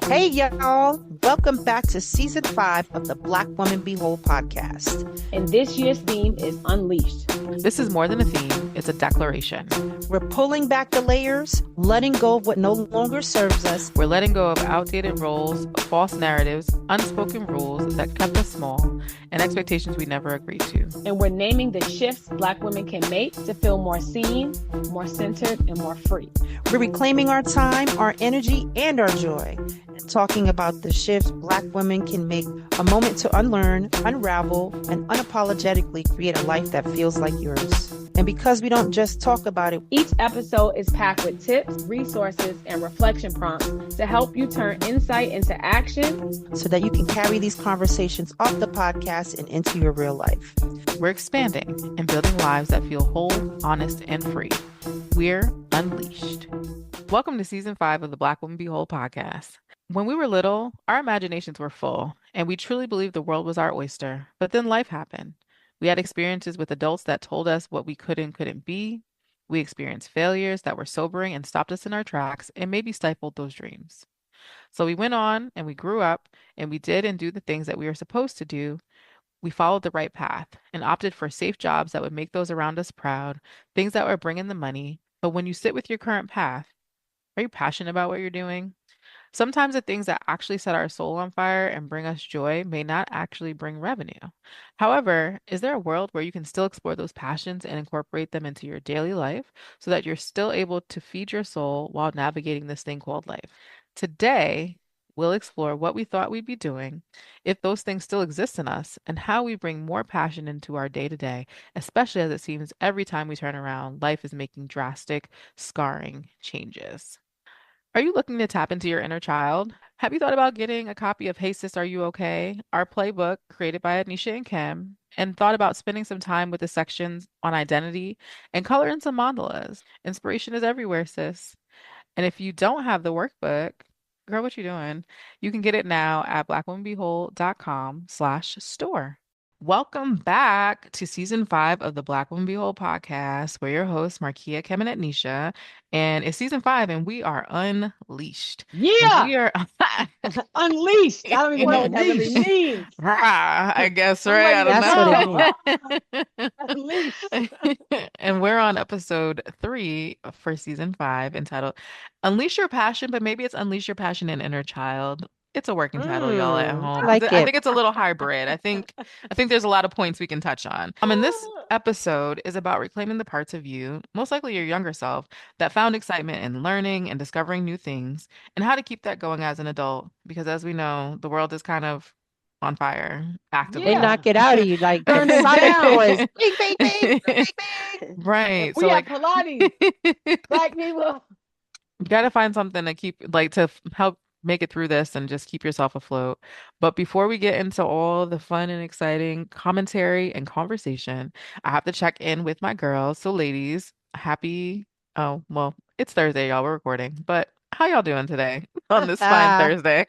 Hey, y'all. Welcome back to season 5 of the Black Woman Be Whole podcast. And this year's theme is Unleashed. This is more than a theme, it's a declaration. We're pulling back the layers, letting go of what no longer serves us. We're letting go of outdated roles, false narratives, unspoken rules that kept us small, and expectations we never agreed to. And we're naming the shifts Black women can make to feel more seen, more centered, and more free. We're reclaiming our time, our energy, and our joy. And talking about the shifts Black women can make a moment to unlearn, unravel, and unapologetically create a life that feels like yours. And because we don't just talk about it, Each episode is packed with tips, resources, and reflection prompts to help you turn insight into action so that you can carry these conversations off the podcast and into your real life. We're expanding and building lives that feel whole, honest, and free. We're Unleashed. Welcome to season 5 of the Black Woman Be Whole podcast. When we were little, our imaginations were full, and we truly believed the world was our oyster. But then life happened. We had experiences with adults that told us what we could and couldn't be. We experienced failures that were sobering and stopped us in our tracks and maybe stifled those dreams. So we went on and we grew up and we did and do the things that we were supposed to do. We followed the right path and opted for safe jobs that would make those around us proud, things that would bring in the money. But when you sit with your current path, are you passionate about what you're doing? Sometimes the things that actually set our soul on fire and bring us joy may not actually bring revenue. However, is there a world where you can still explore those passions and incorporate them into your daily life so that you're still able to feed your soul while navigating this thing called life? Today, we'll explore what we thought we'd be doing, if those things still exist in us, and how we bring more passion into our day to day, especially as it seems every time we turn around, life is making drastic, scarring changes. Are you looking to tap into your inner child? Have you thought about getting a copy of Hey Sis, Are You Okay? Our playbook created by Ednesha and Kim, and thought about spending some time with the sections on identity and color in some mandalas? Inspiration is everywhere, sis. And if you don't have the workbook, girl, what you doing? You can get it now at blackwomanbehold.com/store. Welcome back to season 5 of the Black Woman Be Whole podcast. We're your hosts, Marquia, Kim, and Ednesha. And it's season 5, and we are unleashed. And Yeah, we are unleashed. I don't even know what that really Unleashed. means. I guess, I'm right? ready to I That's don't Unleashed. know. And we're on episode 3 for season 5, entitled Unleash Your Passion, but maybe it's Unleash Your Passion and Inner Child. It's a working title, y'all at I home. like I it. think it's a little hybrid. I think there's a lot of points we can touch on. And this episode is about reclaiming the parts of you, most likely your younger self, that found excitement in learning and discovering new things, and how to keep that going as an adult. Because as we know, the world is kind of on fire They actively. knock it out of you like the Burn it sonic down. noise. Bing, bing, bing, bing, bing. Right. We So have like Pilates. Black people. you got to find something to keep help make it through this and just keep yourself afloat. But before we get into all the fun and exciting commentary and conversation, I have to check in with my girls. So ladies, oh, well, it's Thursday, y'all. We're recording. But how y'all doing today on this fine Thursday?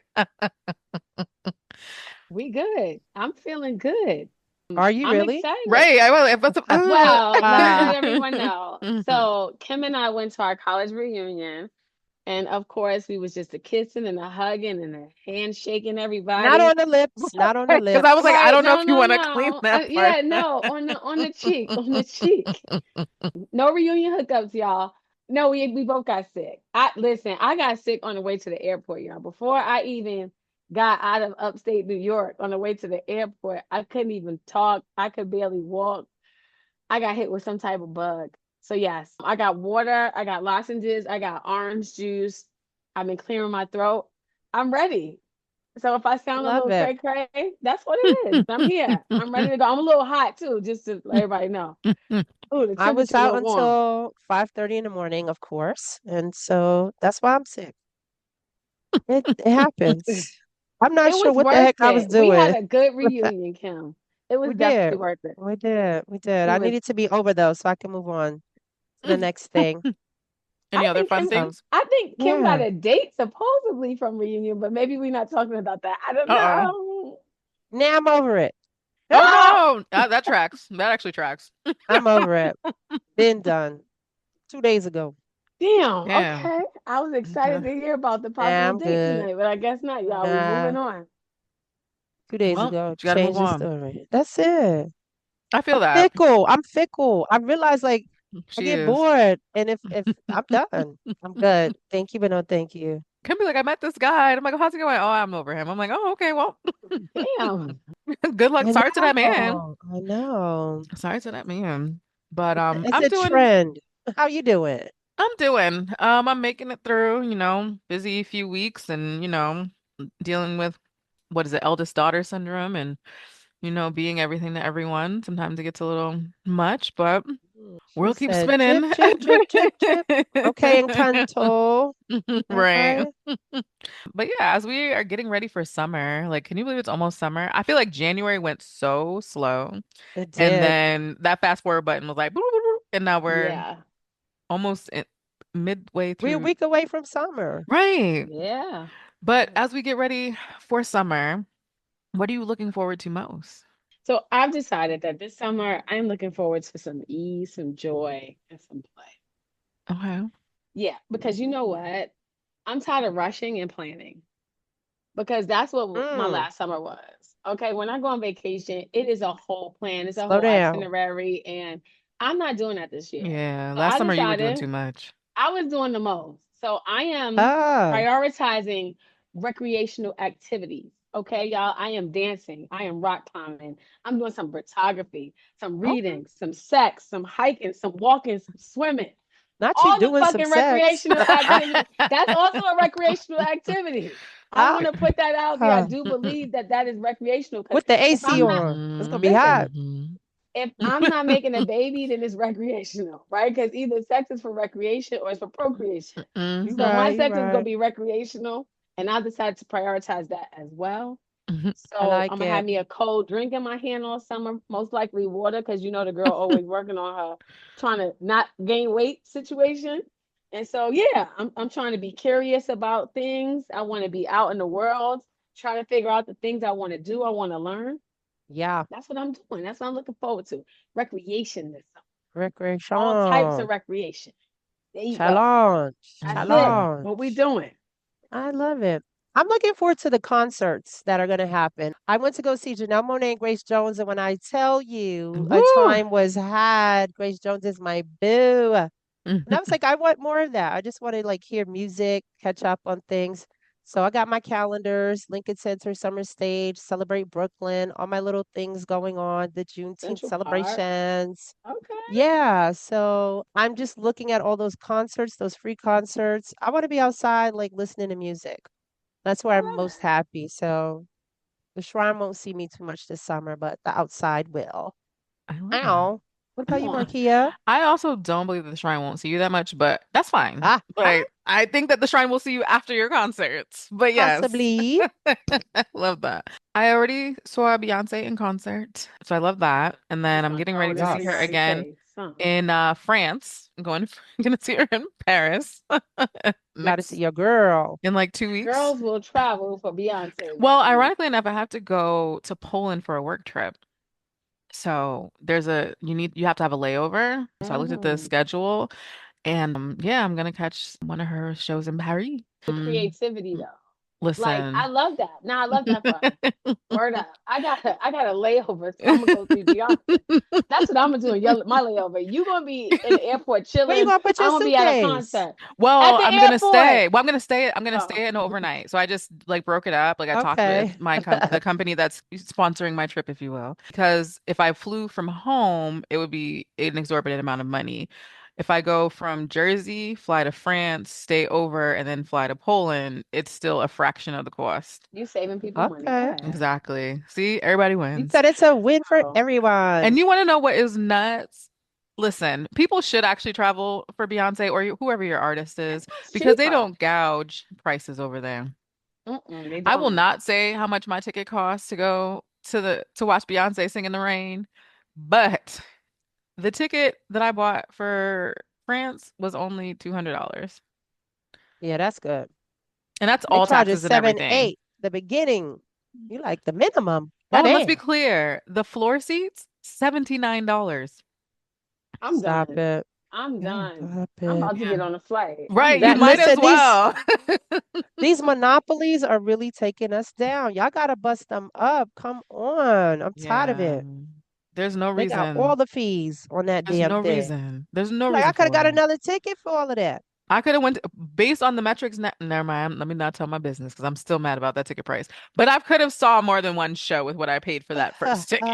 We good. I'm feeling good. Are you I'm really? excited. Right. I will. Well, let me Ah. let everyone know. So Kim and I went to our college reunion, and of course, we was just a kissing and a hugging and a handshaking everybody. Not on the lips. Not on the Because I was like, I Right? don't know No, if you no, want to clean no. that part. Yeah, no, on the cheek, on the cheek. No reunion hookups, y'all. No, we both got sick. I got sick on the way to the airport, y'all. Before I even got out of upstate New York on the way to the airport, I couldn't even talk. I could barely walk. I got hit with some type of bug. So yes, I got water, I got lozenges, I got orange juice. I've been clearing my throat. I'm ready. So if I sound a Love little it. cray cray, that's what it is. I'm here. I'm ready to go. I'm a little hot too, just to let everybody know. Oh, the I was temperature a out little warm. until 5:30 in the morning, of course. And so that's why I'm sick. It happens. I'm not It sure was what the worth heck I was it. We had doing. a good reunion, Kim. It was We did. definitely worth it. We did. We did. It I was. needed to be over though, so I can move on to the next thing. Any other fun So, things? I think Kim got yeah. a date supposedly from reunion, but maybe we're not talking about that. I don't Uh-oh. know. Now I'm over it. Oh no, that tracks. That actually tracks. I'm over it. Been done 2 days ago. Damn. Yeah. Okay. I was excited Okay. to hear about the Nah, possible I'm date good. tonight, but I guess not, y'all. We Nah, moving on. 2 days Well, ago, you got to move changed the on. story. That's it. I I'm feel that. fickle. I'm fickle. I realize like I She get is. bored, and if I'm done, I'm good. Thank you, but no, thank you. Can be like, I met this guy. And I'm like, oh, how's it going? Oh, I'm over him. I'm like, oh, okay, well, Damn. good luck. I Sorry to that man. know. I know. Sorry to that man. But It's a trend. How you doing? I'm making it through, busy few weeks and, dealing with what is it, eldest daughter syndrome and, being everything to everyone. Sometimes it gets a little much, but She world keeps said, "Drip, spinning. drip, drip, drip, drip." Okay, Encanto. Right. Okay, But yeah, as we are getting ready for summer, like, can you believe it's almost summer? I feel like January went so slow. it And did. then that fast forward button was like, boop, boop, boop, and now we're Yeah. almost midway We're a through. week away from summer. Right. Yeah. But as we get ready for summer, what are you looking forward to most? So I've decided that this summer I'm looking forward to some ease, some joy, and some play. Okay. Yeah, because you know what? I'm tired of rushing and planning because that's what my Mm, last summer was. Okay, when I go on vacation, it is a whole plan, it's a slow whole down. itinerary, and I'm not doing that this year. Yeah, So last I summer you were doing decided too much. I was doing the most. So I am Ah, prioritizing recreational activities. Okay, y'all. I am dancing. I am rock climbing. I'm doing some photography, some okay. reading, some sex, some hiking, some walking, some swimming. Not you All the doing some fucking sex. recreational activities. That's also a recreational activity. I Ah, want to put that out there. I ah. do believe that that is recreational because With the if AC I'm not, on, it's gonna be listen, hot. Hmm. if I'm not making a baby, then it's recreational, right? Because either sex is for recreation or it's for procreation. You So Hmm. right, my you sex is going right. to be recreational, and I decided to prioritize that as well. Hmm. I So I'm like gonna have it. me a cold drink in my hand all summer, most likely water, because you know the girl always working on her trying to not gain weight situation. And so yeah, I'm trying to be curious about things. I want to be out in the world, trying to figure out the things I want to do, I want to learn. Yeah, That's what I'm doing. That's what I'm looking forward to. Recreation this summer. All types recreation, of recreation. There you go. challenge, That's it. Hmm. What we challenge. doing? I love it. I'm looking forward to the concerts that are going to happen. I went to go see Janelle Monáe and Grace Jones, and when I tell you a Woo. time was had, Grace Jones is my boo. And I was like, I want more of that. I just want to like hear music, catch up on things. So I got my calendars, Lincoln Center, Summer Stage, Celebrate Brooklyn, all my little things going on, the Juneteenth Central Park. celebrations. Okay. Yeah, so I'm just looking at all those concerts, those free concerts. I want to be outside, like listening to music. That's where I I'm love most happy. So the shrine won't see me too much this summer, but the outside will. I love that. Ow. What it. about Come you, on. Marquia? I also don't believe that the shrine won't see you that much, but that's fine. Ah, ah, Like, I think that the shrine will see you after your concerts. But yes, possibly. I love that. I already saw Beyonce in concert, so I love that. And then I'm getting Oh, ready to this see her United Yes. again States. Huh? in France. I'm going gonna see her in Paris Got to see next your girl. in like 2 weeks. Girls will travel for Beyonce. Well, Believe me. ironically enough, I have to go to Poland for a work trip. So you have to have a layover. So I looked at the Mhm. schedule and yeah, I'm gonna catch one of her shows in Paris. The creativity though. Like I Listen. love that. Now I love that for her. Word up. I got a layover, so I'm gonna go see Beyonce. That's what I'm gonna do in my layover. You gonna be in the airport Where you chilling. gonna put your I'm gonna be at a suitcase? concert at Well, the I'm gonna airport. stay. Well, I'm gonna Oh, stay an overnight. So I just like broke it up. Like I talked with Okay. the company that's sponsoring my trip, if you will. Because if I flew from home, it would be an exorbitant amount of money. If I go from Jersey, fly to France, stay over, and then fly to Poland, it's still a fraction of the cost. you saving people money. Go Okay. ahead. Exactly. See, everybody You wins. said it's a win for Oh, And everyone. you want to know what is nuts? Listen, people should actually travel for Beyonce or whoever your artist is it's because they cheaper. don't gouge prices over there. Mm-mm, they I will don't. not say how much my ticket costs to go to watch Beyonce sing in the rain, but the ticket that I bought for France was only $200. Yeah, that's good. And that's They all charge us taxes and seven, everything. 8 the beginning. You like the minimum. Oh, and let's be Goddamn. clear, the floor seats, $79. I'm Stop done. it. I'm Yeah, done. stop I'm it. about to Yeah. get on a flight. I'm Right, you That might done. as listen, well. these monopolies are really taking us down. Y'all gotta bust them up. Come on. I'm tired of Yeah. it. There's no They got all reason. the fees on that There's damn no thing. reason. There's no Like I reason could have for got it. another ticket for all of that. I could have went based on the metrics. Never mind. Let me not tell my business because I'm still mad about that ticket price. But I could have saw more than one show with what I paid for that first ticket.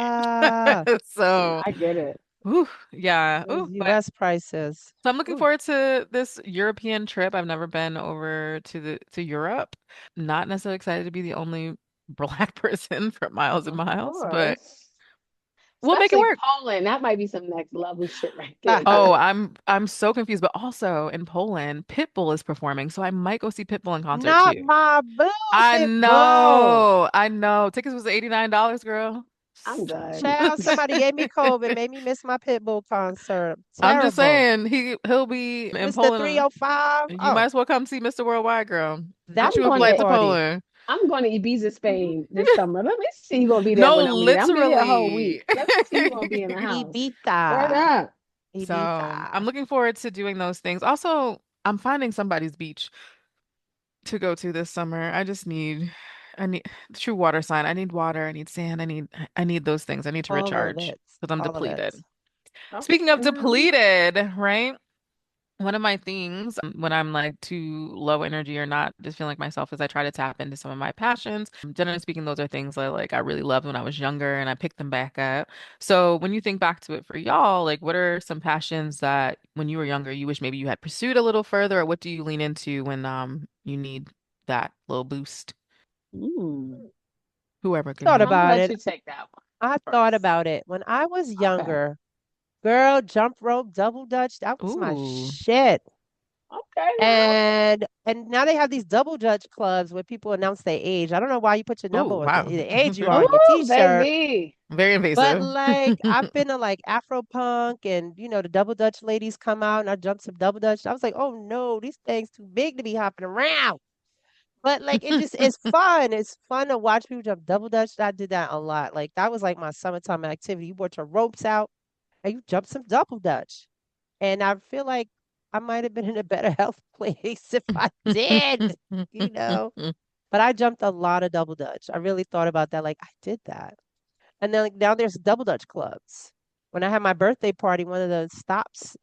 So, I get it. ooh, yeah. Those Ooh, but US prices. so I'm looking Ooh, forward to this European trip. I've never been over to Europe. Not necessarily excited to be the only black person for miles and Of miles, but course. we'll make it Especially work. Poland. That might be some next level shit right there. Oh, I'm so confused. But also in Poland, Pitbull is performing, so I might go see Pitbull in concert not too. my bullshit, bull. I know. Tickets was $89, girl. I'm done. Child, somebody gave me COVID, made me miss my Pitbull concert. I'm just Terrible. saying he'll be in Mr. Poland. 305. You might Oh, as well come see Mr. Worldwide, girl. Get that you I'm a would be a flight gonna to party. Poland. I'm going to Ibiza, Spain this summer. Let me see you gonna be there No, when I'm there. I'm be there a whole literally. week. Let me see you gonna be in the house. Word Ibiza. up. So I'm Ibiza. looking forward to doing those things. Also, I'm finding somebody's beach to go to this summer. I need true water sign. I need water. I need sand. I need those things. I need to All of recharge it. because I'm All of it. depleted. Speaking of Okay. depleted, right? One of my things when I'm like too low energy or not just feeling like myself is I try to tap into some of my passions. Generally speaking, those are things that like I really loved when I was younger and I picked them back up. So when you think back to it for y'all, like what are some passions that when you were younger you wish maybe you had pursued a little further, or what do you lean into when you need that little boost? Mm. Whoever can Thought hear. I'm gonna about let it. you take that one I thought first. about it. When I was Okay. younger, girl, jump rope, double dutch, that was my Ooh. shit. Okay now. And now they have these double dutch clubs where people announce their age. I don't know why you put your Ooh, number or wow. the age you are on your Ooh, t-shirt. baby. Very But invasive. like I've been to like Afro punk and the double dutch ladies come out and I jumped some double dutch. I was like, oh no, these things too big to be hopping around. But like it's fun. It's fun to watch people jump double dutch. I did that a lot. Like that was like my summertime activity. You brought your ropes out and you jump some double dutch. And I feel like I might have been in a better health place if I did, you know. But I jumped a lot of double dutch. I really thought about that. Like I did that. And then like now there's double dutch clubs. When I had my birthday party, one of the stops,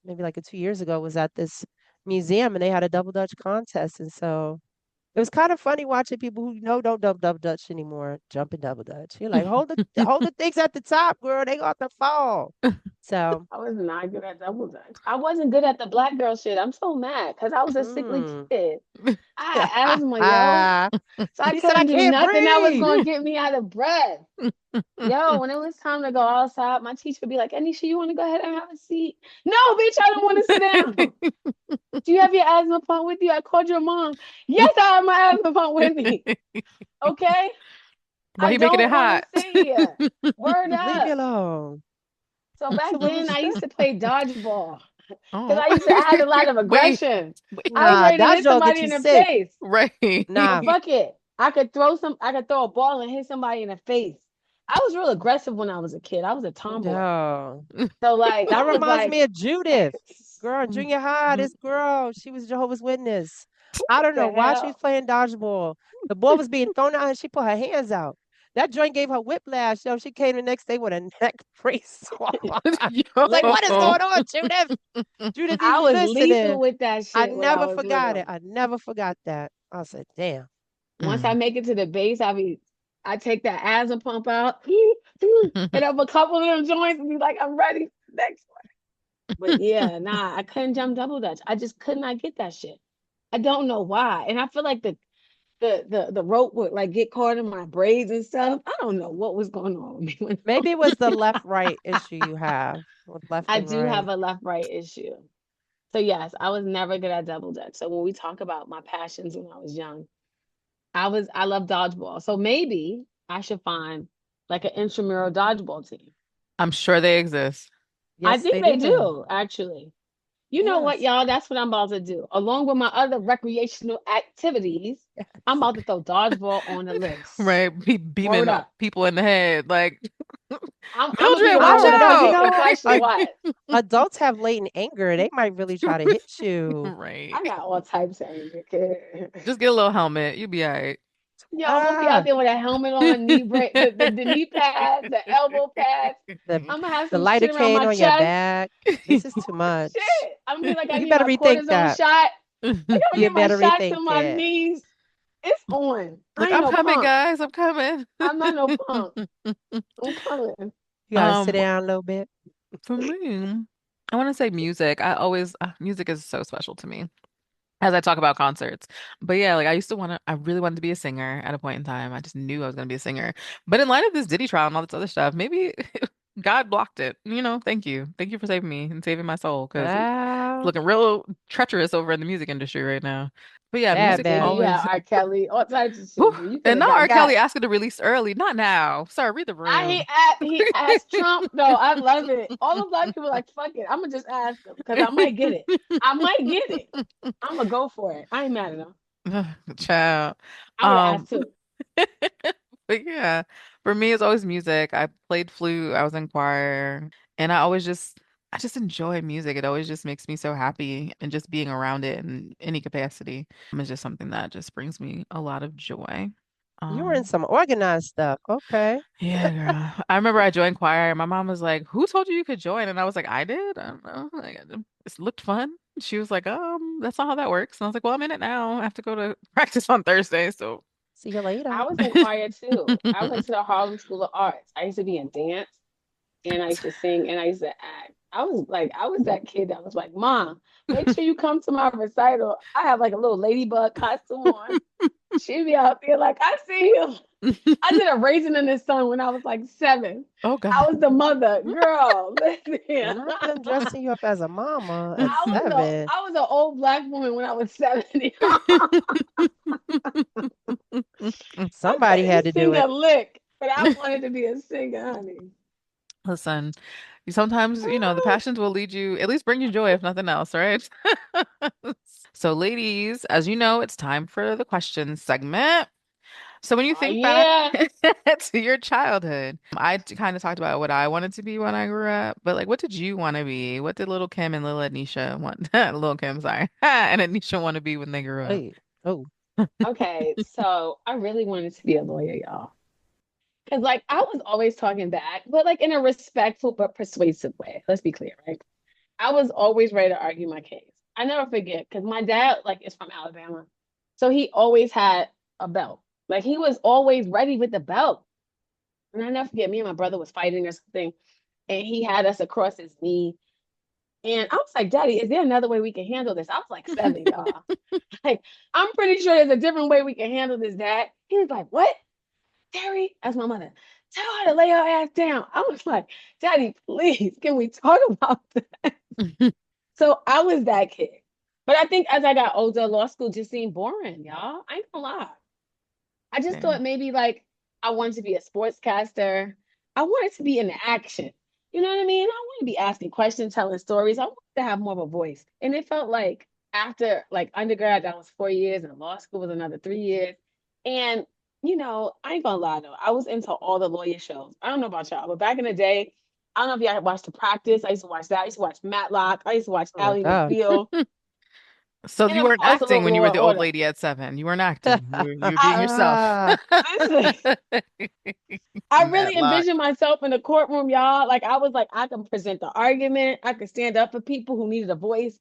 maybe like 2 years ago, was at this museum and they had a double dutch contest. And so it was kind of funny watching people who don't double dutch anymore jumping double dutch. You're like, hold the things at the top, girl. They got to fall. So, I was not good at double dutch. I wasn't good at the black girl shit. I'm so mad because I was a sickly mm. kid. I had asthma, yo. So I She said, I couldn't do can't nothing that was breathe. gonna get me out of breath. Yo, when it was time to go outside, my teacher would be like, Anisha, you want to go ahead and have a seat? No, bitch, I don't want to sit down. Do you have your asthma pump with you? I called your mom. Yes, I have my asthma pump with me. Okay? Why I you making it don't want to hot? sit here. Word Leave me up. alone. So back So what then, was I used to play dodgeball because Oh. I had a lot of Wait, aggression. wait. I was nah, ready to hit dodgeball get somebody you in the sick. face. Right. So Nah, fuck it. I could throw a ball and hit somebody in the face. I was real aggressive when I was a kid. I was a tomboy. no. So like That I was reminds like, me of Judith. Girl, in Mm. junior high, this girl, she was Jehovah's Witness. I what don't know the why she was hell? playing dodgeball. The ball was being thrown out and she put her hands out. That joint gave her whiplash. Yo, she came the next day with a neck brace on. Like, what is Yo. going on, Judith? Judith, I you was lethal listening? with that I shit when I never was forgot it. little. I never forgot that. I said, damn. Once I Mm. make it to the base, I take that asthma pump out, hit up a couple of them joints and be like, I'm ready for the next one. But yeah, nah, I couldn't jump double dutch. I just could not get that shit. I don't know why. And I feel like the rope would like get caught in my braids and stuff. I don't know what was going on with me when I Maybe it was was the young. left-right issue you have with left I and do have right. a left right issue. So yes, I was never good at double dutch. So when we talk about my passions when I was young, I love dodgeball. So maybe I should find like an intramural dodgeball team. I'm sure they exist. I Yes, think they they do. do, actually. You know what, Yes. y'all? That's what I'm about to do. Along with my other recreational activities, I'm about to throw dodgeball on the list. Right. Be Word beaming up. people in the head. Like I'm gonna be Mildred, the I watch one with don't the know. You out. know persistent what? question. What? Adults have latent anger. They might really try to hit you. Right. I got all types of anger, kid. Just get a little helmet. You'll be all right. Yo, I'm gonna be out Ah, there with a helmet on, knee break, the knee pads, the elbow pads. the I'm gonna have the some shit around lidocaine my on your chest. back. This is too Oh much. shit! I'm gonna be like I You need better my rethink cortisone that. shot. Like I'm gonna You get my better shots rethink in my it. knees. It's on. Like, I ain't I'm no coming, punk. guys. I'm coming. I'm not no punk. I'm coming. You gotta sit Um, down a little bit. for me, I want to say music. I always, music is so special to me as I talk about concerts. But yeah, like I used to want to, I really wanted to be a singer at a point in time. I just knew I was going to be a singer. But in light of this Diddy trial and all this other stuff, maybe God blocked it. Thank you. Thank you for saving me and saving my soul because it's Ah, looking real treacherous over in the music industry right now. But yeah, bad, music's Baby, bad. you had always, R. Kelly, all types of whew. shit. You could And have not got R. Kelly that. asking to release early, not now. Sir, read the room. He asked Trump though. I love it. All the black people are like, fuck it. I'm gonna just ask him because I might get it. I might get it. I'm gonna go for it. I ain't mad at him. Child. I would have Um, asked too. but yeah, for me, it's always music. I played flute, I was in choir, and I just enjoy music. It always just makes me so happy, and just being around it in any capacity is just something that just brings me a lot of joy. You were in Um, some organized stuff. Okay. yeah, girl. I remember I joined choir, and my mom was like, "Who told you you could join?" And I was like, "I did. I don't know. Like, it looked fun." She was like, that's not how that works." And I was like, "Well, I'm in it now. I have to go to practice on Thursday, so." See you later. I was in choir too. I went to the Harlem School of Arts. I used to be in dance and I used to sing and I used to act. I was that kid that was like, Mom, make sure you come to my recital. I have like a little ladybug costume on. She'd be out there like, I see you. I did a Raisin in the Sun when I was like 7. Oh I God. was the mother. Girl, listen. Not them dressing you up as a mama at 7. I was an old black woman when I was 70. I Somebody had couldn't to do sing a it. lick, but I wanted to be a singer, honey. Listen, sometimes, the passions will lead you, at least bring you joy, if nothing else, right? So, ladies, as you know, it's time for the question segment. So, when you Oh think back yeah. to your childhood, I kind of talked about what I wanted to be when I grew up, but like, what did you want to be? What did little Kim and little Ednesha want? Little Kim, sorry, and Ednesha want to be when they grew up? Hey, oh, Okay, so I really wanted to be a lawyer, y'all. Because like I was always talking back, but like in a respectful but persuasive way. Let's be clear, right? I was always ready to argue my case. I never forget because my dad like is from Alabama. So he always had a belt. Like he was always ready with the belt. And I never forget me and my brother was fighting or something, and he had us across his knee. And I was like, Daddy, is there another way we can handle this? I was like 7, y'all. Like, I'm pretty sure there's a different way we can handle this, Dad. He was like, What? Terry, that's my mother. Tell her to lay her ass down. I was like, Daddy, please, can we talk about that? So I was that kid. But I think as I got older, law school just seemed boring, y'all. I ain't gonna lie. I just Same. thought maybe like I wanted to be a sportscaster. I wanted to be in the action. You know what I mean? I want to be asking questions, telling stories. I wanted to have more of a voice. And it felt like after like undergrad, that was 4 years, and law school was another 3 years. And I ain't gonna lie though, I was into all the lawyer shows. I don't know about y'all, but back in the day, I don't know if y'all watched The Practice. I used to watch that. I used to watch Matlock. I used to watch oh my Ally God. McBeal. So And you of weren't course, a acting little when you Law were and the old Order. lady at 7. You weren't acting. You were being I yourself. Ah, listen. I really Matlock. envisioned myself in the courtroom, y'all. Like I was like, I can present the argument. I could stand up for people who needed a voice.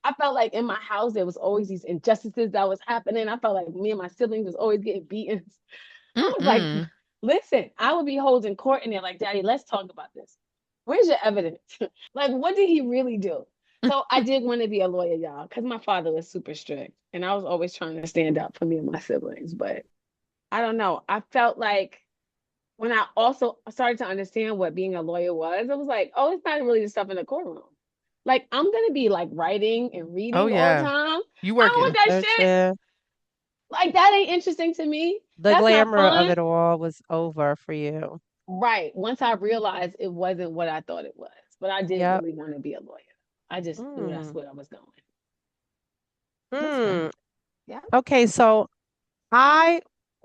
I felt like in my house there was always these injustices that was happening. I felt like me and my siblings was always getting beaten. I was like, Mm-mm. listen, I would be holding court in there like, Daddy, let's talk about this. Where's your evidence? Like, what did he really do? So I did want to be a lawyer, y'all, because my father was super strict, and I was always trying to stand up for me and my siblings. But I don't know. I felt like when I also started to understand what being a lawyer was, I was like, oh, it's not really the stuff in the courtroom. Like, I'm gonna be like writing and Oh reading all the yeah. time. You I don't want working. that shit. researching. Like, that ain't interesting to me. The That's not glamour of fun. it all was over for you. Right. Once I realized it wasn't what I thought it was, but I did Yep. really want to be a lawyer. I just knew that's Hmm. where I was going. That's fair. Hmm. Yeah. Okay, so I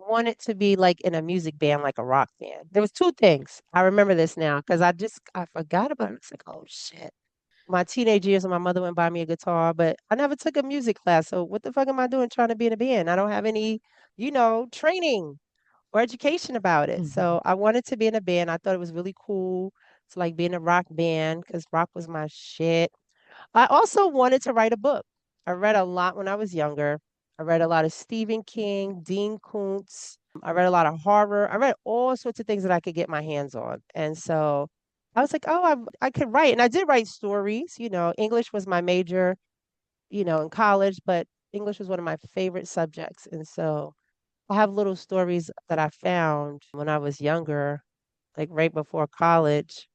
wanted to be like in a music band, like a rock band. There was two things. I remember this now because I forgot about it. It's like, oh shit. My teenage years, and my mother went and buy me a guitar, but I never took a music class. So what the fuck am I doing trying to be in a band? I don't have any, training or education about it. Mhm. So I wanted to be in a band. I thought it was really cool to like be in a rock band because rock was my shit. I also wanted to write a book. I read a lot when I was younger. I read a lot of Stephen King, Dean Koontz. I read a lot of horror. I read all sorts of things that I could get my hands on. And so I was like, oh, I could write. And I did write stories. English was my major, in college, but English was one of my favorite subjects. And so I have little stories that I found when I was younger, like right before college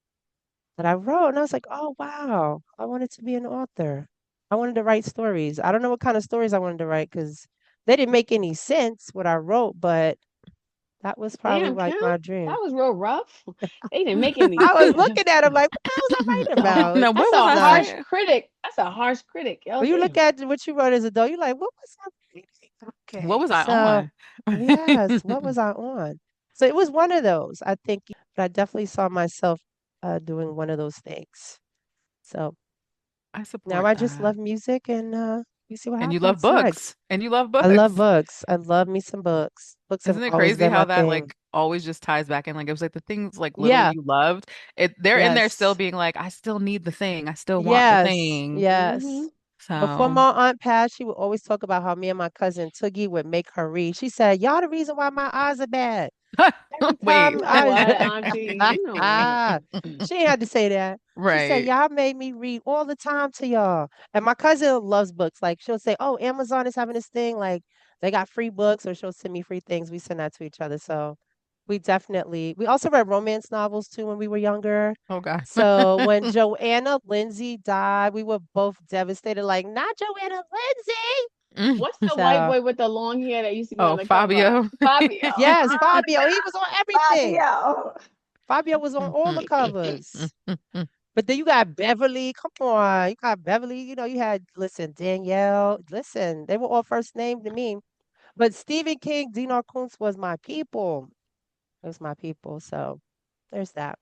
that I wrote, and I was like, "Oh, wow. I wanted to be an author. I wanted to write stories." I don't know what kind of stories I wanted to write because they didn't make any sense what I wrote, but that was probably Damn, like Kim, my that dream. was real rough. They didn't make any I was sense. looking at them like, "What the hell was I writing Oh, about?" Now, that's what was a I So harsh saying? critic. That's a harsh critic. Oh, when you look damn. at what you wrote as a adult, you're like, "What was I reading?" What Okay, was I so on? yes, what was I on? So it was one of those. I think, but I definitely saw myself doing one of those things. So I now support I just that. love music and we see what And you love happens books. next. And you love I love books. books. I love me some books. Books have Isn't it always crazy been how my that thing. like always just ties back in? Like it was like the things like literally Yeah, you loved. They're in there still yes. being like, I still need the thing. I still want the Yes, thing. Mm-hmm. yes. Before So my aunt passed, she would always talk about how me and my cousin Toogie would make her read. She said, "Y'all the reason why my eyes are bad." Every You wait. time know I what, Auntie? You know what? she ain't had to say that. She said, Right. "Y'all made me read all the time to y'all." And my cousin loves books. Like she'll say, "Oh, Amazon is having this thing. Like they got free books," or she'll send me free things. We send that to each other. So we also read romance novels too when we were younger. Oh God. So when Joanna Lindsay died, we were both devastated, like, not Joanna Lindsay. Mm. What's the white So boy with the long hair that used to be on Oh, the cover? Fabio. Fabio. yes, Fabio, he was on everything. Fabio. Fabio was on all the covers. But then you got Beverly. Come on. You got Beverly. You had, listen, Danielle. Listen, they were all first name to me. But Stephen King, Dinar Kuntz was my people. It was my people. So there's that.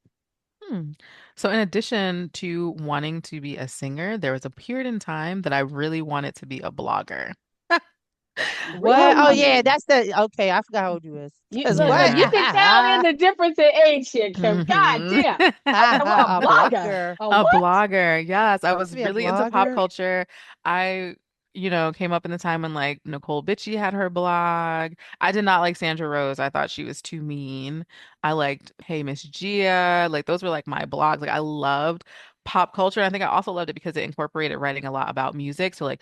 Hmm. So, in addition to wanting to be a singer, there was a period in time that I really wanted to be a blogger. What? Oh, yeah, Really? that's okay. I forgot how old you is. You Because look, what? look, you Yeah. can tell there's a difference in age here, Kim. God Hmm. damn. Okay, well, a A blogger. blogger. A A what? blogger. Yes, I I want to was be a really into pop blogger. culture. I, came up in the time when like Nicole Bitchie had her blog. I did not like Sandra Rose. I thought she was too mean. I liked Hey Miss Gia. Like those were like my blogs. Like I loved pop culture. And I think I also loved it because it incorporated writing a lot about music. So like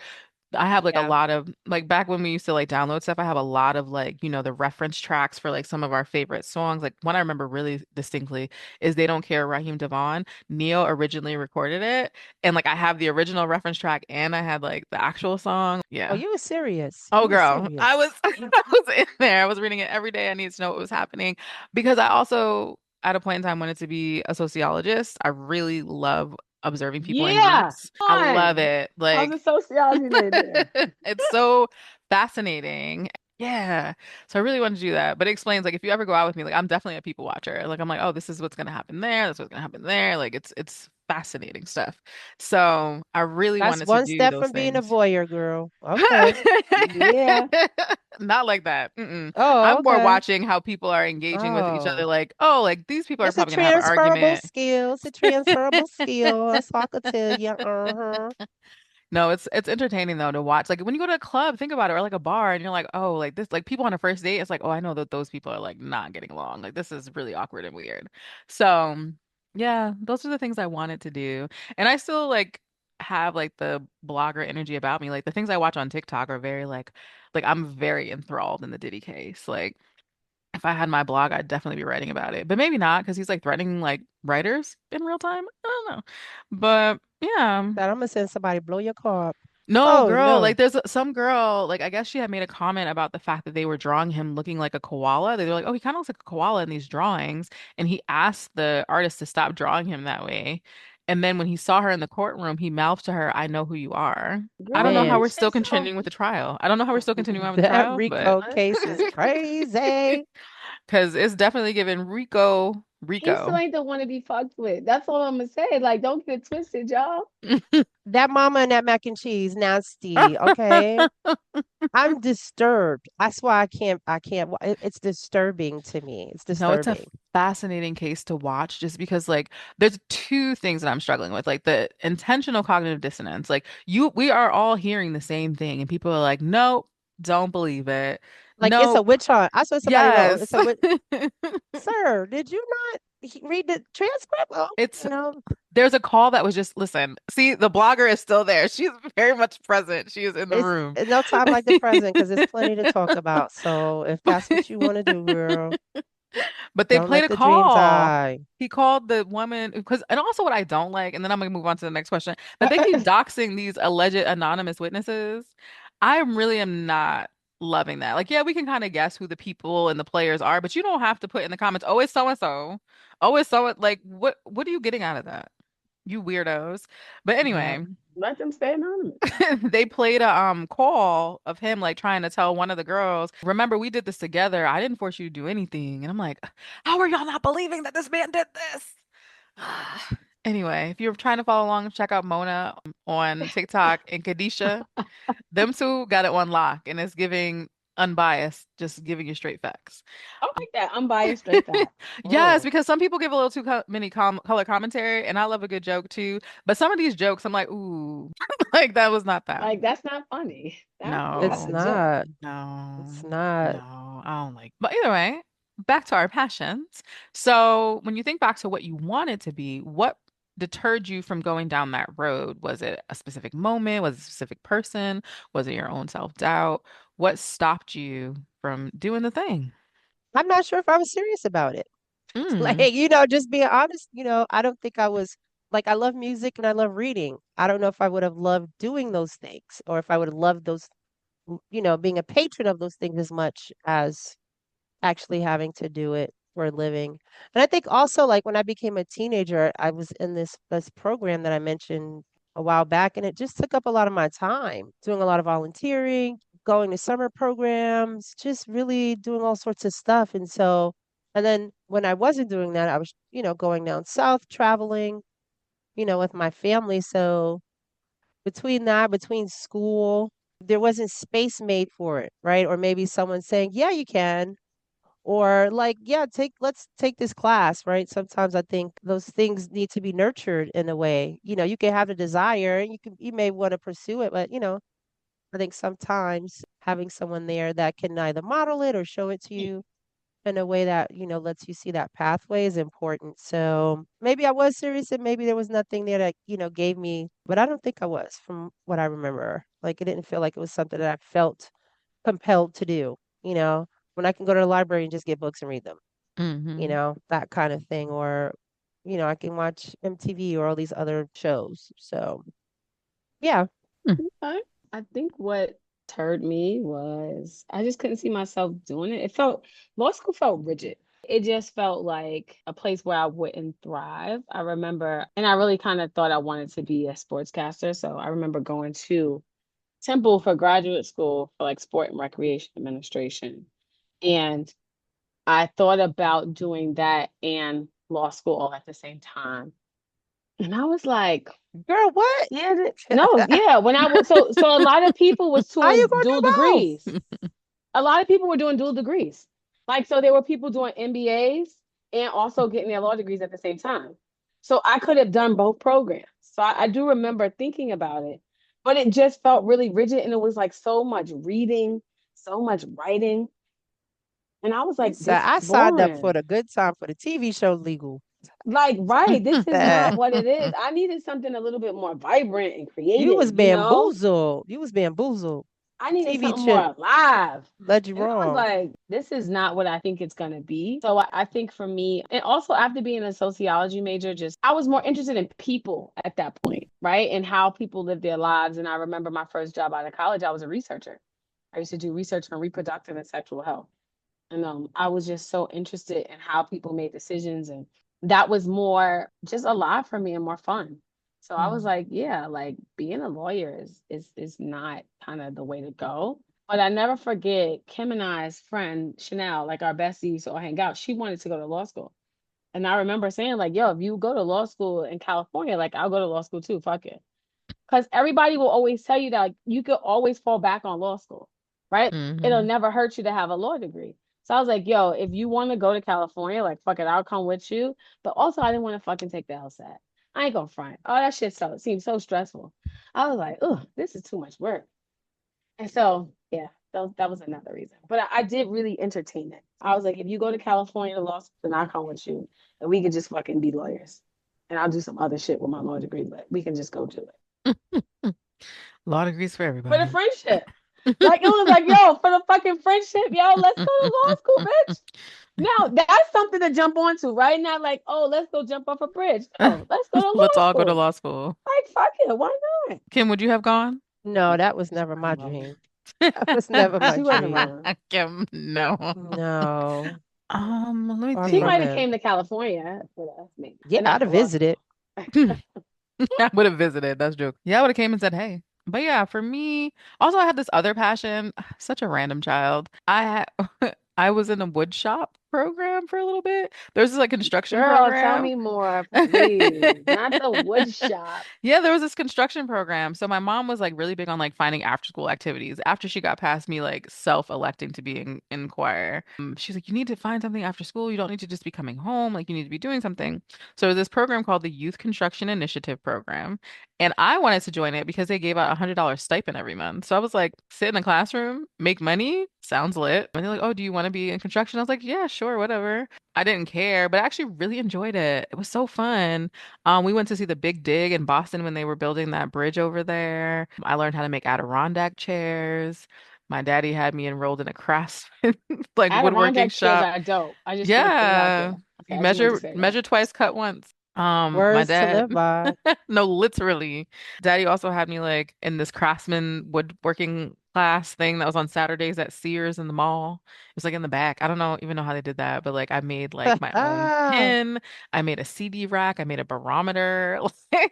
I have like a Yeah. lot of like back when we used to like download stuff, I have a lot of like, the reference tracks for like some of our favorite songs. Like one I remember really distinctly is They Don't Care, Raheem Devon. Neo originally recorded it. And like I have the original reference track and I had like the actual song. Oh, Yeah. you were serious. Oh You were girl, I was serious. I was in there. I was reading it every day. I needed to know what was happening because I also at a point in time wanted to be a sociologist. I really love observing people in Yeah. groups. I love Fun. it. I was a Like sociology major. it's so fascinating. Yeah. So I really wanted to do that. But it explains like if you ever go out with me, like I'm definitely a people watcher. Like I'm like, oh, this is what's gonna happen there. That's what's gonna happen there. Like it's fascinating stuff. So I really That's wanted to one do step those from being a things. voyeur, girl. Okay. Yeah. Not like that. Mm-mm. Oh, I'm more okay. watching how people are engaging with each other. Oh, Like, oh, like these people are it's a probably gonna have an transferable argument. skill. It's a transferable skill. That's all I could tell you. Uh-huh. No, it's entertaining though to watch. Like when you go to a club, think about it, or like a bar, and you're like, oh, like this, like people on a first date. It's like, oh, I know that those people are like not getting along. Like this is really awkward and weird. So yeah, those are the things I wanted to do, and I still like have like the blogger energy about me. Like the things I watch on TikTok are very like I'm very enthralled in the Diddy case. Like if I had my blog, I'd definitely be writing about it, but maybe not because he's like threatening like writers in real time. I don't know, but yeah. That I'm gonna send somebody blow your car up. No, Oh girl, no. like there's some girl, like I guess she had made a comment about the fact that they were drawing him looking like a koala. They were like, "Oh, he kind of looks like a koala in these drawings." And he asked the artist to stop drawing him that way. And then when he saw her in the courtroom, he mouthed to her, "I know who you are." I don't Girl, know let how me we're Man, say still continuing with something. the trial. I don't know how we're still continuing on with the that trial, but Rico case is crazy. because it's definitely giving Rico, He still Rico. ain't the one to be fucked with. That's all I'm gonna say. Like, don't get it twisted, y'all. That mama and that mac and cheese, nasty. Okay. I'm disturbed. That's why it's disturbing to me. It's No, it's a disturbing. fascinating case to watch just because like there's two things that I'm struggling with. Like the intentional cognitive dissonance. Like we are all hearing the same thing and people are like, "Nope, don't believe it. Like it's a Nope, witch hunt. I saw somebody wrote, it's yes." a witch. Sir, did you not read the transcript? Oh, It's you know, there's a call that was just listen. See, the blogger is still there. She's very much present. She is in the it's room. no time like the present because there's plenty to talk about. So if that's what you want to do, girl, But they don't played let a the dream call. die. He called the woman because, and also what I don't like, and then I'm gonna move on to the next question, that they keep doxing these alleged anonymous witnesses. I really am not loving that. Like, yeah, we can kind of guess who the people and the players are, but you don't have to put in the comments, oh, it's so and so. Oh, it's so like what are you getting out of that? You weirdos. But Yeah. anyway, Let them stay anonymous. they played a call of him like trying to tell one of the girls, remember we did this together. I didn't force you to do anything. And I'm like, how are y'all not believing that this man did this? Anyway, if you're trying to follow along, check out Mona on TikTok and Kadisha. Them two got it on lock and it's giving unbiased, just giving you straight facts. I like that unbiased straight facts. Yes, Oh, because some people give a little too co many color commentary, and I love a good joke too. But some of these jokes, I'm like, ooh, like that was not them. like that's not funny. That's It's a No, joke. not. It's no, not. no, I don't like. But either way, back to our passions. So when you think back to what you wanted to be, what deterred you from going down that road? Was it a specific moment? Was it a specific person? Was it your own self-doubt? What stopped you from doing the thing? I'm not sure if I was serious about it. Like, Mm, just being honest, I don't think I was like I love music and I love reading. I don't know if I would have loved doing those things or if I would have loved those, being a patron of those things as much as actually having to do it for a living. And I think also like when I became a teenager, I was in this program that I mentioned a while back, and it just took up a lot of my time, doing a lot of volunteering, going to summer programs, just really doing all sorts of stuff. And then when I wasn't doing that, I was, going down south, traveling, with my family. So between that, between school, there wasn't space made for it, right? Or maybe someone saying, yeah, you can, or like, yeah, let's take this class, right? Sometimes I think those things need to be nurtured in a way. You can have the desire and you may want to pursue it, but I think sometimes having someone there that can either model it or show it to you in a way that, lets you see that pathway is important. So maybe I was serious and maybe there was nothing there that, gave me, but I don't think I was from what I remember. Like it didn't feel like it was something that I felt compelled to do, you know, when I can go to the library and just get books and read them, hmm that kind of thing. Or, I can watch MTV or all these other shows. So, yeah. Okay. I think what turned me was I just couldn't see myself doing it. Law school felt rigid. It just felt like a place where I wouldn't thrive. I remember, and I really kind of thought I wanted to be a sportscaster. So I remember going to Temple for graduate school for like sport and recreation administration. And I thought about doing that and law school all at the same time. And I was like, Girl, what? yeah, no, yeah. When I was so a lot of people was How you doing gonna dual do both? degrees. A lot of people were doing dual degrees. Like so there were people doing MBAs and also getting their law degrees at the same time. So I could have done both programs. So I do remember thinking about it, but it just felt really rigid and it was like so much reading, so much writing. And I was You like, said this is I signed up for boring. the good time for the TV show legal. Like, right, this is That not what it is. I needed something a little bit more vibrant and you creative, was bamboozled. You was bamboozled. I needed TV something more chick alive. led you And I was wrong. like, this is not what I think it's going to be. So I think for me, and also after being a sociology major, just I was more interested in people at that point, right? And how people live their lives. And I remember my first job out of college, I was a researcher. I used to do research on reproductive and sexual health. And I was just so interested in how people made decisions and that was more just alive for me and more fun. So I was Mhm. like, yeah, like being a lawyer is not kind of the way to go. But I never forget Kim and I's friend Chanel, like our besties all hang out. She wanted to go to law school. And I remember saying, like, yo, if you go to law school in California, like I'll go to law school too. Fuck it. Because everybody will always tell you that like, you could always fall back on law school, right? It'll Hmm. never hurt you to have a law degree. So I was like, yo, if you want to go to California, like, fuck it, I'll come with you. But also, I didn't want to fucking take the LSAT. I ain't gonna front. Oh, that shit seemed so stressful. I was like, oh, this is too much work. And so, yeah, that was another reason. But I did really entertain it. I was like, if you go to California to law school, then I'll come with you. And we could just fucking be lawyers. And I'll do some other shit with my law degree, but we can just go do it. Law degrees for For the everybody. friendship. Like it was like, yo, for the fucking friendship, yo, let's go to law school, bitch. Now that's something to jump onto, right? Not like, oh, let's go jump off a bridge. No, let's go to Let's law all go to school. law school. Like, fuck it, why not? Kim, would you have gone? No, that was She never my wasn't wrong. dream. That was never my She wasn't dream. wrong. Kim, no. No, Let me far She think. from might have it. came to California with us, maybe, Yeah, but not I'd have for law visited. school. I would have visited. That's a joke. Yeah, I would have came and said, hey. But yeah, for me, also I had this other passion. Such a random child. I was in a wood shop program for a little bit. There's this like construction Girl, tell program. me more, please. Not the wood shop. Yeah, there was this construction program. So my mom was like really big on like finding after school activities after she got past me like self-electing to be in choir. She's like, you need to find something after school. You don't need to just be coming home. Like you need to be doing something. So there's this program called the Youth Construction Initiative Program. And I wanted to join it because they gave out $100 stipend every month. So I was like, sit in the classroom, make money, sounds lit. And they're like, oh, do you want to be in construction? I was like, yeah, sure, whatever. I didn't care, but I actually really enjoyed it. It was so fun. We went to see the Big Dig in Boston when they were building that bridge over there. I learned how to make Adirondack chairs. My daddy had me enrolled in a craftsman like woodworking Adirondack chairs shop. are dope. I just want to put it out Yeah. there. Okay, You I just wanted to measure say that. measure twice, cut once. My Words to dad, live by. no, literally. Daddy also had me like in this craftsman woodworking class thing that was on Saturdays at Sears in the mall. It was like in the back. I don't know even know how they did that, but like I made like my own pin. I made a CD rack. I made a barometer.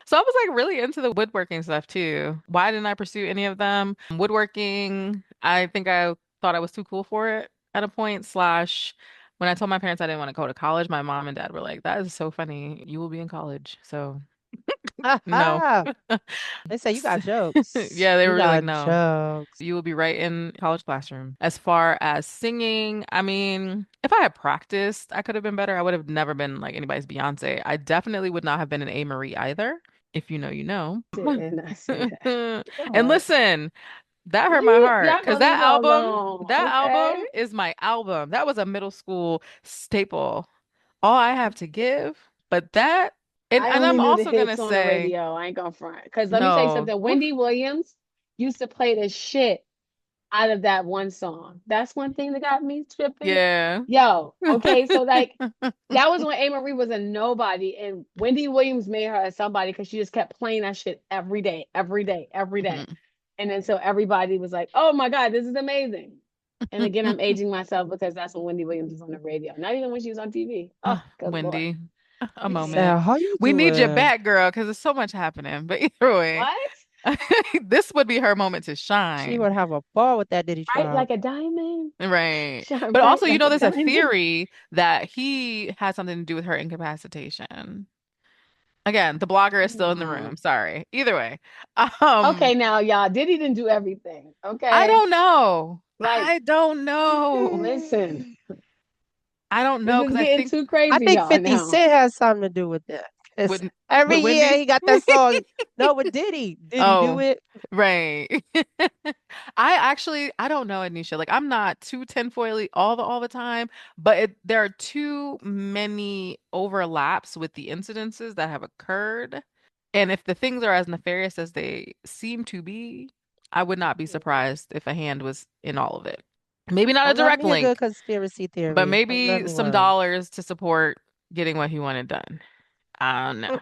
So I was like really into the woodworking stuff too. Why didn't I pursue any of them? Woodworking, I think I thought I was too cool for it at a point, slash when I told my parents I didn't want to go to college, my mom and dad were like, that is so funny. You will be in college. So no. They say you S- got jokes. Yeah, they You were really like, got no, jokes. you will be right in college classroom. As far as singing, I mean, if I had practiced, I could have been better. I would have never been like anybody's Beyonce. I definitely would not have been an A. Marie either. If you know, you know. Did not say that. And God. listen, that hurt my heart Y'all because gonna leave her alone, that okay? album is my album. That was a middle school staple. All I have to give, but that, I and only I'm knew the also gonna hits on the say, radio. I ain't gonna front. Because let me tell you no. something. Wendy Williams used to play the shit out of that one song. That's one thing that got me tripping. Yeah. Yo, okay, so like that was when A. Marie was a nobody, and Wendy Williams made her a somebody because she just kept playing that shit every day, every day, every day. Mhm. And then so everybody was like, "Oh my God, this is amazing." And again, I'm aging myself because that's when Wendy Williams was on the radio, not even when she was on TV. Oh, good Lord. Wendy, a Yeah. moment. So how you We need you doing? back, girl, because there's so much happening. But either way, What? this would be her moment to She shine. would have a ball with that Diddy Bright Child. like a diamond. Right. Shine But bright also, like a there's a diamond. theory that he had something to do with her incapacitation. Again, the blogger is still in the Hmm. room. Sorry. Either way. Um, Okay, now y'all, Diddy didn't do everything. I Okay. don't know. Like, I don't know. listen, I don't this know is because I getting think too I crazy, think y'all, 50 now. Cent has something to do with that. 'Cause with every with year Wendy. he got that song. No, with Diddy. Did he do Oh, it? right. I don't know, Ednesha. Like I'm not too tinfoily all the time, but there are too many overlaps with the incidences that have occurred. And if the things are as nefarious as they seem to be, I would not be surprised if a hand was in all of it. Maybe not I a love direct me a good link, conspiracy but theory. I love maybe me some one. dollars to support getting what he wanted done. I don't know.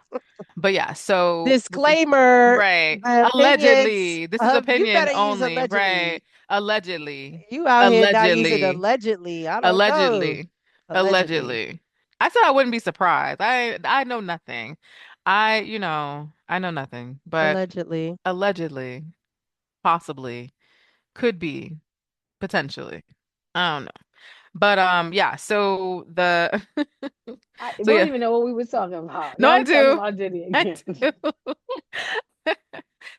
But yeah, so Disclaimer, right. my opinions. Allegedly. This is You opinion better use only. Right. allegedly. Allegedly. You out here not using Allegedly. allegedly. I don't know. Allegedly. Allegedly. Allegedly. I said I wouldn't be surprised. I know nothing. I know nothing, but Allegedly. allegedly, possibly, could be, potentially. I don't know. But yeah, so the I so don't yeah. even know what we were talking about. No, Now I we talking do. about Diddy I again. do.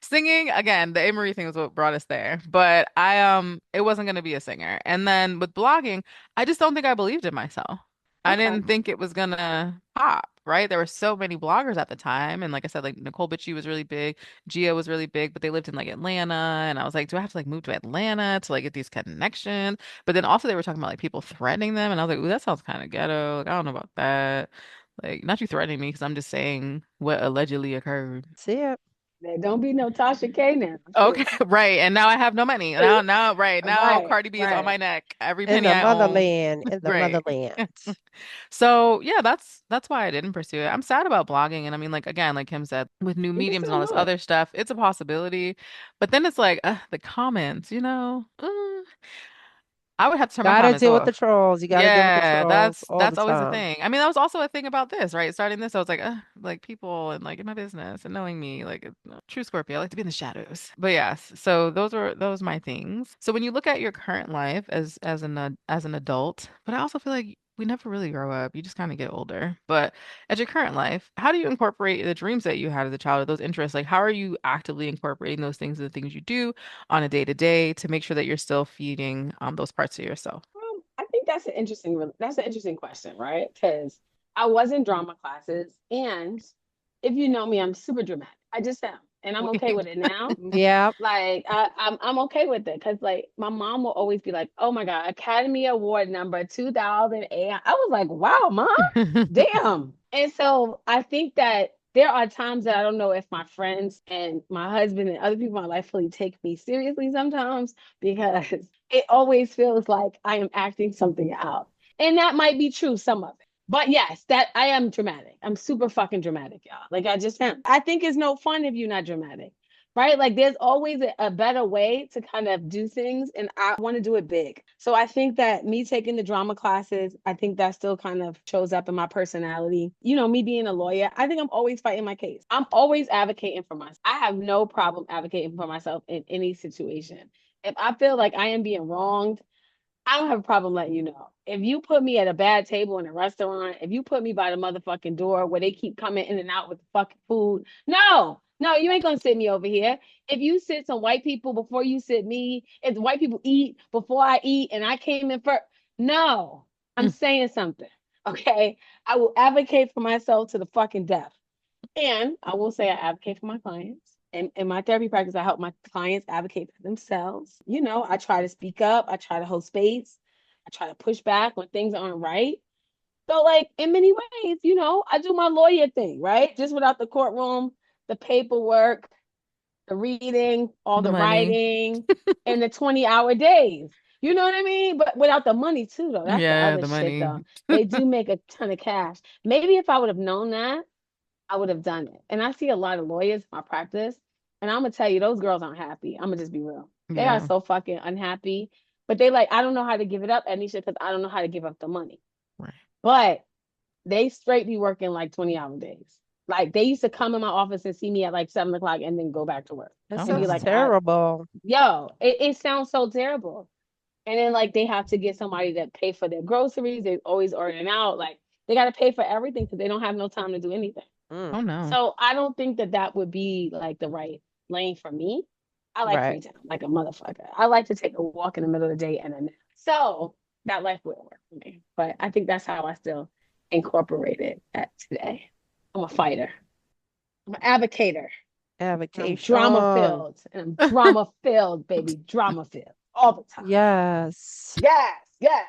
Singing again, the Amory thing was what brought us there. But it wasn't gonna be a singer. And then with blogging, I just don't think I believed in myself. I Okay. didn't think it was gonna pop, right? There were so many bloggers at the time. And like I said, like Nicole Bitchie was really big, Gia was really big, but they lived in like Atlanta. And I was like, do I have to like move to Atlanta to like get these connections? But then also they were talking about like people threatening them, and I was like, ooh, that sounds kind of ghetto. Like, I don't know about that. Like, not you threatening me because I'm just saying what allegedly occurred. See it. There don't be no Tasha K now. Okay, Shit. right. And now I have no money. Now, right. Now Right, Cardi B is on right. my neck. Every In penny the I own. motherland. In the Right. motherland. So yeah, that's why I didn't pursue it. I'm sad about blogging. And I mean, like again, like Kim said, with new You can mediums and still all this do it. other stuff, it's a possibility. But then it's like, the comments, I would have to turn my Gotta comments deal with the off. trolls. You gotta deal with the Yeah, trolls all the that's always a time. thing. I mean, that was also a thing about this, right? Starting this, I was like people and like in my business and knowing me, like true Scorpio, I like to be in the shadows. But yes, so those my things. So when you look at your current life as an adult, but I also feel like we never really grow up. You just kind of get older. But at your current life, how do you incorporate the dreams that you had as a child, or those interests? Like, how are you actively incorporating those things, the things you do on a day to day to make sure that you're still feeding those parts of yourself? I think that's an interesting question, right? Because I was in drama classes, and if you know me, I'm super dramatic. I just am, and I'm okay with it now. Yeah. Like I'm okay with it because like my mom will always be like, "Oh my God, Academy Award number 2008." I was like, "Wow, mom, damn." And so I think that there are times that I don't know if my friends and my husband and other people in my life really take me seriously sometimes because it always feels like I am acting something out. And that might be true, some of it. But yes, that I am dramatic. I'm super fucking dramatic, y'all. Like I just am. I think it's no fun if you're not dramatic. Right? Like there's always a better way to kind of do things, and I want to do it big. So I think that me taking the drama classes, I think that still kind of shows up in my personality. You know, me being a lawyer, I think I'm always fighting my case. I'm always advocating for myself. I have no problem advocating for myself in any situation. If I feel like I am being wronged, I don't have a problem letting you know. If you put me at a bad table in a restaurant, if you put me by the motherfucking door where they keep coming in and out with the fucking food, no, you ain't gonna sit me over here. If you sit some white people before you sit me, if the white people eat before I eat and I came in first, no, I'm saying something. Okay. I will advocate for myself to the fucking death. And I will say I advocate for my clients. And in my therapy practice, I help my clients advocate for themselves. You know, I try to speak up, I try to hold space, I try to push back when things aren't right. So, like, in many ways, you know, I do my lawyer thing, right? Just without the courtroom, the paperwork, the reading, all The the money. writing, and the 20-hour days. You know what I mean? But without the money, too, though. That's the Yeah, other the shit, money. though. They do make a ton of cash. Maybe if I would have known that, I would have done it. And I see a lot of lawyers in my practice, and I'm gonna tell you, those girls aren't happy. I'm gonna just be real. They are Yeah. so fucking unhappy. But they like, I don't know how to give it up, Anisha, because I don't know how to give up the money. Right. But they straight be working like 20-hour days. Like they used to come in my office and see me at like 7 o'clock and then go back to work That Oh and be sounds no. like, terrible. it sounds so terrible. And then like they have to get somebody to pay for their groceries. They always ordering out. Like they got to pay for everything because they don't have no time to do anything. Mm, Oh no. So I don't think that that would be like the right lane for me. I like right. free time, like a motherfucker. I like to take a walk in the middle of the day and a nap. So that life wouldn't work for me. But I think that's how I still incorporate it at today. I'm a fighter. I'm an advocator. And I'm drama Avocation. filled. And I'm drama filled, baby. Drama filled all the time. Yes. Yes, yes.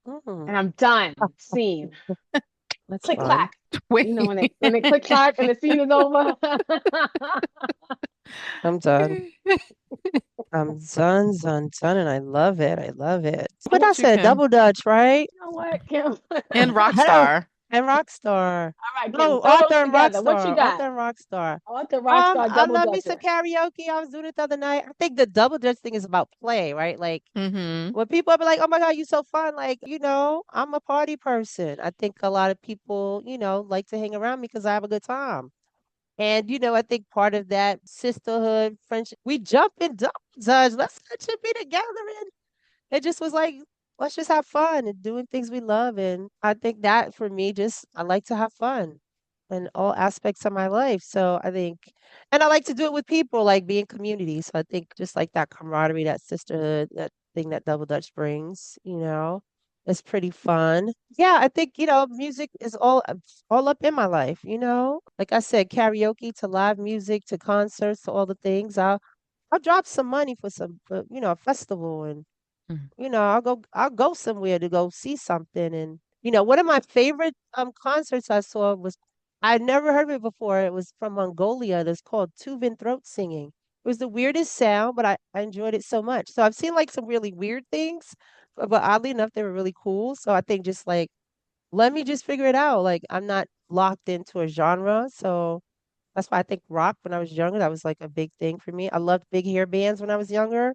Mm, And I'm done. Scene. that's Click fun. clack. You know Wait. when they click clack and the scene is over. I'm done. I'm done, done, done, and I love it. I love it. How But I about you, said Kim? double Dutch, right? You know what, Kim? And I don't. Rockstar. And Rockstar. All right, Kim, No, throw Arthur those and together. What you Rockstar. got? Arthur and Rockstar. Author, Rockstar, I Double love me some Dutcher. karaoke. I was doing it the other night. I think the double dutch thing is about play, right? Like Mm-hmm. when people be like, "Oh my God, you so fun!" Like, I'm a party person. I think a lot of people, like to hang around me because I have a good time. And I think part of that sisterhood, friendship, we jump in double dutch. Let's just be together. It just was like, let's just have fun and doing things we love. And I think that for me, just I like to have fun in all aspects of my life. So I think, and I like to do it with people, like be in community. So I think just like that camaraderie, that sisterhood, that thing that Double Dutch brings, it's pretty fun. Yeah, I think, music is all up in my life. Like I said, karaoke to live music to concerts to all the things. I'll drop some money for a festival and I'll go somewhere to go see something. And one of my favorite concerts I saw was I'd never heard of it before. It was from Mongolia. It's called Tuvan throat singing. It was the weirdest sound, but I enjoyed it so much. So I've seen like some really weird things, but oddly enough, they were really cool. So I think just like let me just figure it out. Like I'm not locked into a genre. So that's why I think rock when I was younger, that was like a big thing for me. I loved big hair bands when I was younger,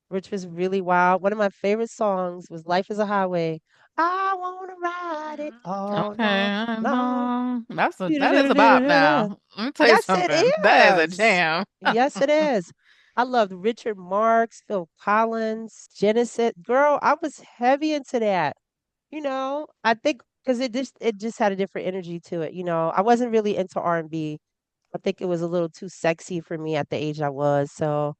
which was really wild. One of my favorite songs was Life is a Highway. I want to ride it all Okay, night I long. know. That is a bop Do-do-do-do-do-do-do. now. Let me tell you Yes, it something. That is a is. jam. Yes, it is. I loved Richard Marx, Phil Collins, Genesis. Girl, I was heavy into that. I think because it just had a different energy to it. I wasn't really into R&B. I think it was a little too sexy for me at the age I was. So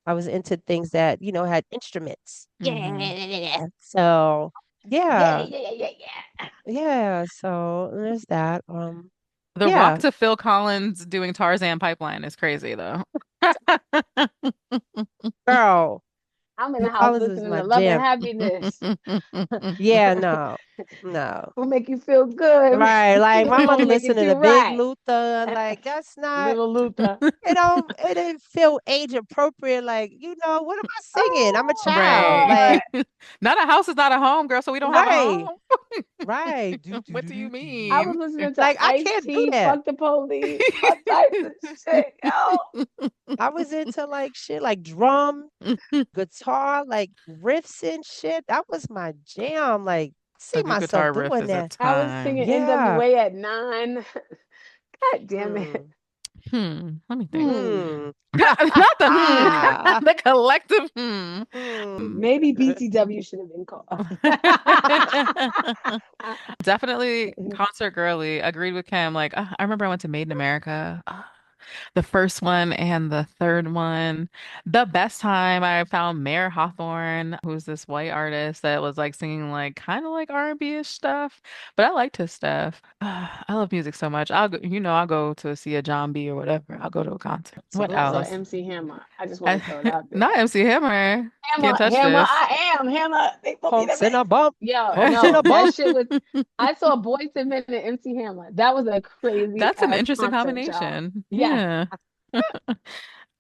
I was into things that, had instruments. Hmm. Yeah. So, Yeah, yeah. yeah, yeah, yeah. Yeah. So there's that. The rock Yeah. to Phil Collins doing Tarzan Pipeline is crazy though. Girl, I'm in Phil the house Collins is listening my to Love and jam. Happiness. Yeah, no. No. Will make you feel good. Right. Like my mother Will make you listened to the feel Big right. Luther. Like that's not, Little Luther. it didn't feel age appropriate. Like, what am I singing? I'm a Oh child. Right. Lord. Like, Not a house is not a home, girl, so we don't have a right. home. Right. Do, do, What do, do you do, do, I do. was mean? listening to Like I Ice can't do T, that. Fuck the Police, all types of shit, yo. I was into like shit like drum, guitar, like riffs and shit. That was my jam. Like, A see good myself guitar riff doing is a that. I was time. singing Yeah. NWA at 9. God damn it. Hmm. Let me think. Hmm. Hmm. Not the the collective Hmm. Maybe BTW should have been called. Definitely concert girly. Agreed with Kim. Like, I remember I went to Made in America. The first one and the third one. The best time I found Mayor Hawthorne, who's this white artist that was like singing like kind of like R&B-ish stuff, but I liked his stuff. I love music so much. I'll go to see a John B or whatever. I'll go to a concert. What And I saw Absolutely. else? MC Hammer. I just want to throw it out Not there. MC Hammer. Can't Hammer, touch Hammer, this. I am Hammer. They put me to Pumps in bed. a bump. Yo, Pumps in no, a that bump. shit was. I saw Boyz II Men and MC Hammer. That was a crazy That's an ass interesting concert, y'all. combination. Yes. Yeah.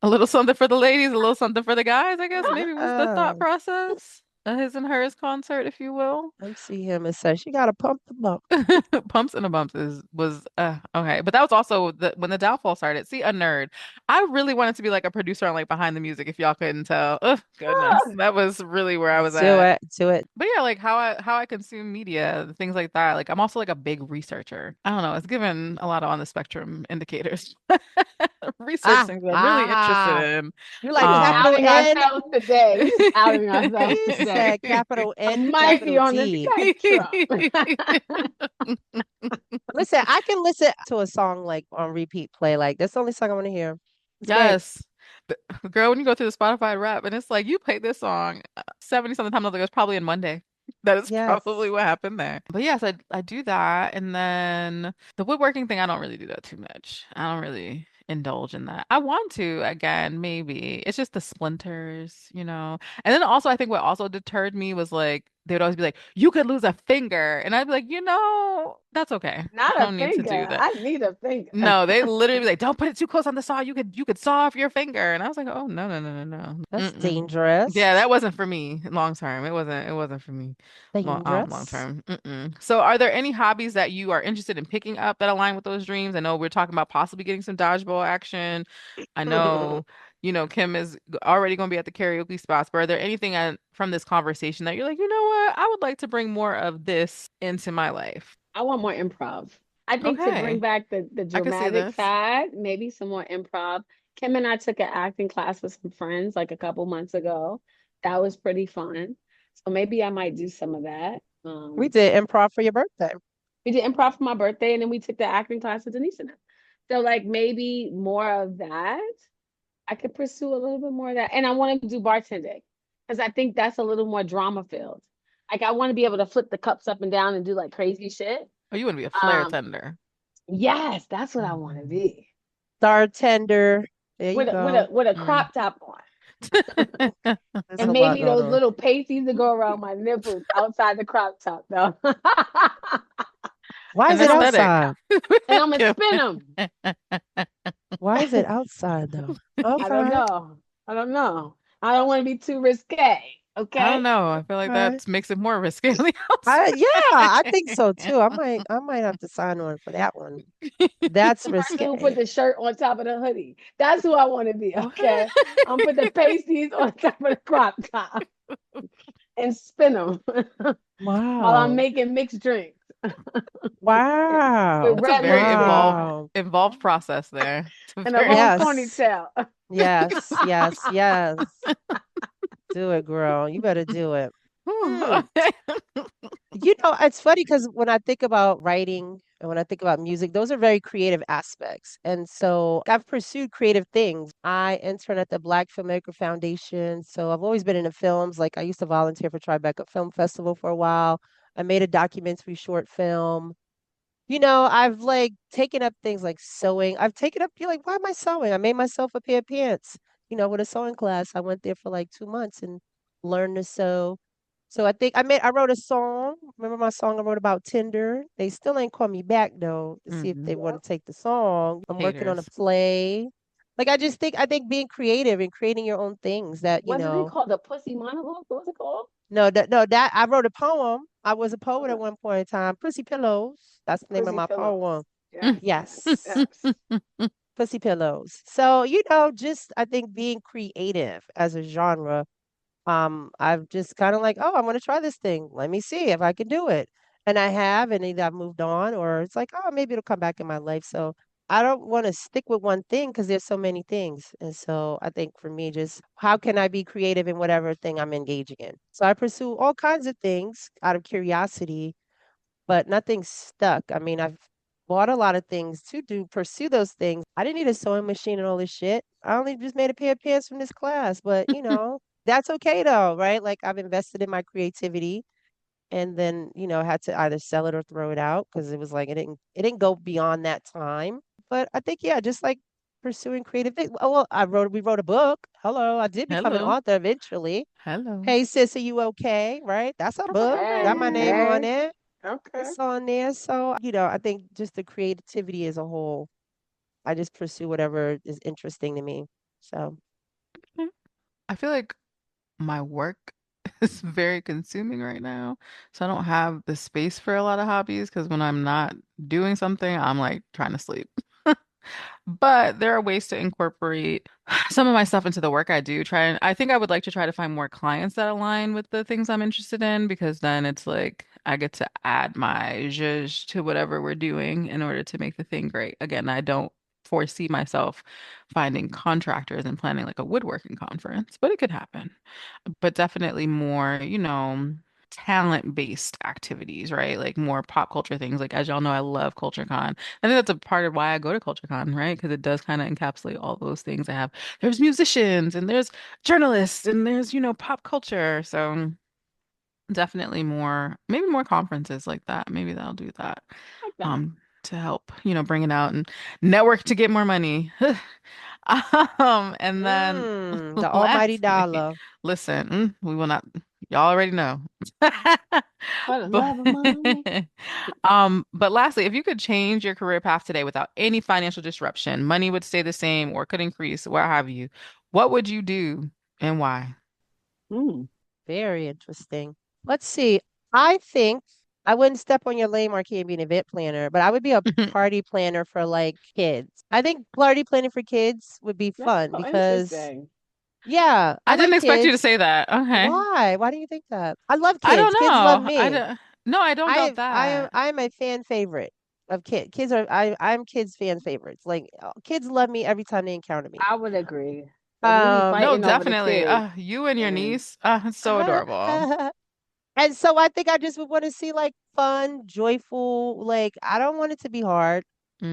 A little something for the ladies, a little something for the guys, I guess maybe was the thought process. A his and hers concert, if you will. MC him and say she got to pump the bump. Pumps and a Bumps is was okay, but that was also when the downfall started. See, a nerd. I really wanted to be like a producer on like behind the music. If y'all couldn't tell, oh goodness, that was really where I was Do at. it. Do it. But yeah, like how I consume media, things like that. Like I'm also like a big researcher. I don't know. It's given a lot of on the spectrum indicators. Research Ah, things I'm really interested ah. in. You We like just Um, capital outing N? ourselves today. We just outing ourselves He today. said capital I N, might be capital on the T. spectrum. Listen, I can listen to a song like on repeat play. Like that's the only song I want to hear. It's great. Yes. Girl, when you go through the Spotify rap and it's like you played this song 70 something times, I was like, it was probably in one day. That is probably Yes. what happened there. But yes, I do that. And then the woodworking thing, I don't really do that too much. I don't really indulge in that. I want to again, maybe. It's just the splinters. And then also I think what also deterred me was like they would always be like, "You could lose a finger," and I'd be like, that's okay. I Not a don't need to do finger. that. I need a finger. No, they literally be like, "Don't put it too close on the saw. You could saw off your finger." And I was like, "Oh, no, no, no, no, no. That's Mm-mm." dangerous. Yeah, that wasn't for me long term. It wasn't for me long Dangerous. term. Mm-mm. So are there any hobbies that you are interested in picking up that align with those dreams? I know we're talking about possibly getting some dodgeball action. I know, Kim is already going to be at the karaoke spots, but are there anything from this conversation that you're like, you know what? I would like to bring more of this into my life. I want more improv. I think to bring Okay. back the I can see dramatic this. side, maybe some more improv. Kim and I took an acting class with some friends like a couple months ago. That was pretty fun. So maybe I might do some of that. We did improv for your birthday. We did improv for my birthday, and then we took the acting class with Denise and them. So like maybe more of that. I could pursue a little bit more of that. And I want to do bartending because I think that's a little more drama filled. Like I want to be able to flip the cups up and down and do like crazy shit. Oh, you want to be a flare Um, tender. yes, that's what I want to Mhm. be. Star tender. There you With a go. Mm. crop top on. There's And a lot maybe going those on. little pasties that go around my nipples outside the crop top though. Why An is and it I'm aesthetic. outside? and I'm gonna Kim. spin them. Why is it outside though? I don't Okay. know. I don't know. I don't want to be too risque. I don't Okay. know. I feel like Okay. that makes it more risky on the Yeah, I think so outside. too. I might have to sign on for that one. That's The person who put risque. the shirt on top of the hoodie. That's who I want to be. What? Okay. I'm put the pasties on top of the crop top and spin them while I'm Wow. making mixed drinks with Wow. It's a red very lipstick involved on Wow. involved process there. It's a and a very long Yes. ponytail. Yes. Yes. Yes. Do it, girl. You better do it. Hmm. It's funny because when I think about writing and when I think about music, those are very creative aspects. And so I've pursued creative things. I intern at the Black Filmmaker Foundation. So I've always been into films. Like I used to volunteer for Tribeca Film Festival for a while. I made a documentary short film. I've like taken up things like sewing. I've taken up, you're like, why am I sewing? I made myself a pair of pants, with a sewing class. I went there for like 2 months and learned to sew. So I wrote a song. Remember my song I wrote about Tinder? They still ain't called me back though to see if Mhm. they want Yep. to take the song. I'm working on a Haters. play. Like I think being creative and creating your own things that, Wasn't it called the Pussy Monologue? What was it called? no, that I wrote a poem. I was a poet at Okay. one point in time. Pussy Pillows. That's the name of Pussy my Pillows. poem. Yes. Yes. Yes. Pussy Pillows. So, just I think being creative as a genre, I've just kind of like, oh, I want to try this thing. Let me see if I can do it. And I have, and either I've moved on or it's like, oh, maybe it'll come back in my life. So I don't want to stick with one thing because there's so many things. And so I think for me, just how can I be creative in whatever thing I'm engaging in? So I pursue all kinds of things out of curiosity, but nothing's stuck. I mean, I've bought a lot of things to pursue those things. I didn't need a sewing machine and all this shit. I only just made a pair of pants from this class, but that's okay though, right? Like I've invested in my creativity and then, had to either sell it or throw it out because it was like it didn't go beyond that time. But I think yeah, just like pursuing creative things. Oh, well, we wrote a book. Hello, I did become an Hello. author eventually. Hello. Hey sis, are you okay? Right? That's a I'm like, book. Hey, Got my okay. name on hey. it. Okay. It's on there. So, I think just the creativity as a whole, I just pursue whatever is interesting to me. So, Okay. I feel like my work is very consuming right now. So I don't have the space for a lot of hobbies because when I'm not doing something, I'm like trying to sleep. But there are ways to incorporate some of my stuff into the work I do. I think I would like to try to find more clients that align with the things I'm interested in because then it's like I get to add my zhuzh to whatever we're doing in order to make the thing great. Again, I don't foresee myself finding contractors and planning like a woodworking conference, but it could happen. But definitely more, talent-based activities, right? Like more pop culture things. Like as y'all know, I love CultureCon. I think that's a part of why I go to CultureCon, right? Because it does kind of encapsulate all those things. There's musicians and there's journalists and there's, pop culture. So definitely maybe more conferences like that. Maybe that'll do that. Like that. To help, bring it out and network to get more money. And then the almighty lastly, dollar. listen, we will not. Y'all already know. For the But love of money. but lastly, if you could change your career path today without any financial disruption, money would stay the same or could increase, what have you, what would you do and why? Mm. Very interesting. Let's see. I think I wouldn't step on your lane, Marquis, and be an event planner, but I would be a party planner for like kids. I think party planning for kids would be That's fun so because, interesting. yeah, I I didn't like expect you to kids. say that. Okay. Why? Why do you think that? I love I don't kids. Kids love know. I me. don't, no, I don't doubt that. I am a fan favorite of kids. I'm kids fan favorites. Like kids love me every time they encounter me. I would agree. Because we be Um No, fighting over the definitely. kids. You and your And niece, it's so adorable. and so I think I just would want to see like fun, joyful, like I don't want it to be hard.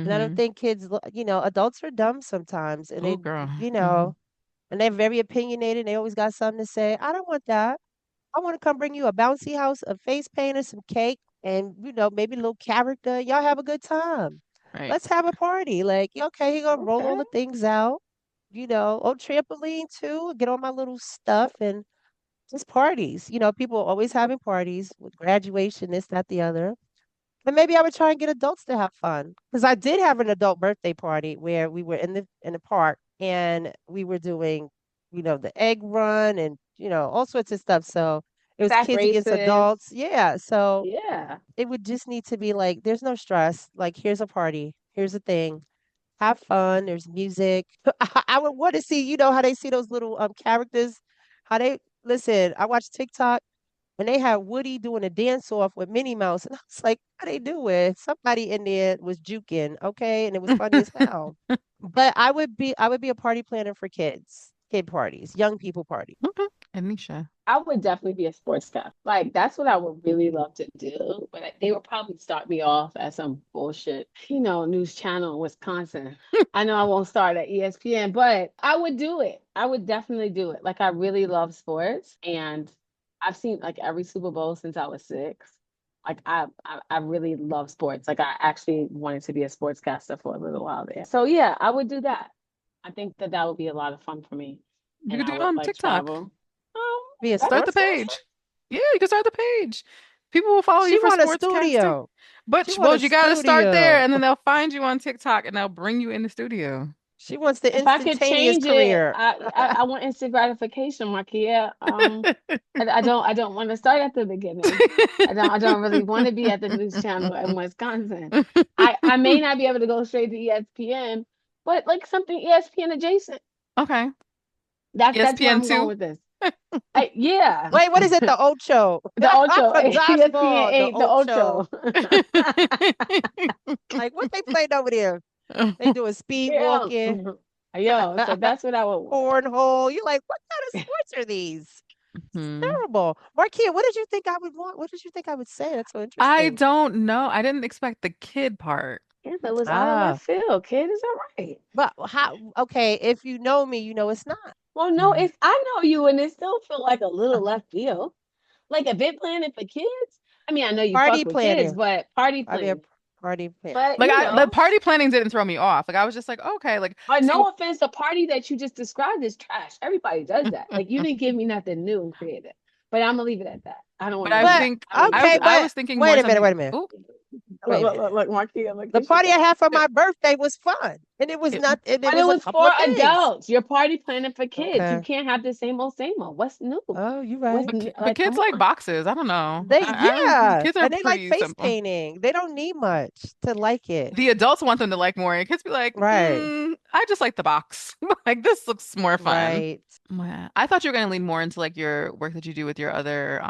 And I don't Mm-hmm. think adults are dumb sometimes and Oh, girl. you Hmm. know, and they're very opinionated. And they always got something to say. I don't want that. I want to come bring you a bouncy house, a face paint, and some cake, and maybe a little character. Y'all have a good time. Right. Let's have a party. Like, okay, you're gonna roll all okay. the things out, oh, trampoline too, get all my little stuff and just parties. People are always having parties with graduation, this, that, the other. And maybe I would try and get adults to have fun. Because I did have an adult birthday party where we were in the park and we were doing, the egg run and, all sorts of stuff. So it was Sack kids against races. adults. Yeah. So Yeah. it would just need to be like, there's no stress. Like, here's a party. Here's a thing. Have fun. There's music. I would want to see, how they see those little characters. How they listen. I watch TikTok and they had Woody doing a dance off with Minnie Mouse, and I was like, "What they doing?" Somebody in there was juking, okay, and it was funny as hell. But I would be a party planner for kids, kid parties, young people parties. Okay. Anisha. I would definitely be a sportscaster. Like that's what I would really love to do. But they would probably start me off at some bullshit, news channel in Wisconsin. I know I won't start at ESPN, but I would do it. I would definitely do it. Like I really love sports, and I've seen like every Super Bowl since I was 6. Like I really love sports. Like I actually wanted to be a sportscaster for a little while there. So yeah, I would do that. I think that that would be a lot of fun for me, You and could I do it would on like TikTok. travel. Be a That's Start the sportscaster. page. Yeah, you can start the page. People will follow you She for want a sports casting. studio. But She want well, a you gotta start there studio. and then they'll find you on TikTok and they'll bring you in the studio. She wants the if I could instantaneous change it, career. I want instant gratification, Marquia. I don't want to start at the beginning. I don't really want to be at the news channel in Wisconsin. I may not be able to go straight to ESPN, but like something ESPN adjacent. Okay. That's where ESPN I'm going 2. with this. Yeah, Wait, what is it? The Ocho the Ocho, from ESPN dodgeball. The 8, the Ocho. Ocho. Like what they played over there? They doing speed Yeah, walking, yo. So that's what I would want. cornhole. You're like, what kind of sports are these? Hmm. Terrible. Marquia, what did you think I would want? What did you think I would say? That's so I interesting. don't know. I didn't expect the kid part. Yeah, that was out of Ah, left field, kid. Is that right? but how? Okay, if you know me, you know it's not. Well, no, Mhm. it's I know you, and it still feel like a little left field. Like event planning for kids. I mean, I know you fuck Party with kids, planning. but party I mean, a planning. party planner. But Like the party planning didn't throw me off. Like I was just like, okay, like but see, no offense, the party that you just described is trash. Everybody does that. Like you didn't give me nothing new and creative. But I'm gonna leave it at that. I don't want but to I do But that. think I don't want to okay, do I that. but was thinking more wait a minute, something. wait a minute, Oh, wait a minute. Look, Marquia, look, The here she party I goes. had for my birthday was fun, and it, it But it was a was couple for of things. adults. You're party planning for kids. You Okay. can't have the same old, same old. What's new? Oh, you What's right. but like? kids Come like on. boxes. I don't know. Yeah, Kids are and they like pretty face simple. painting. They don't need much to like it. The adults want them to like more. And kids be like, Right, I just like the box. Like this looks more fun. right. Yeah. I thought you were gonna lean more into like your work that you do with your other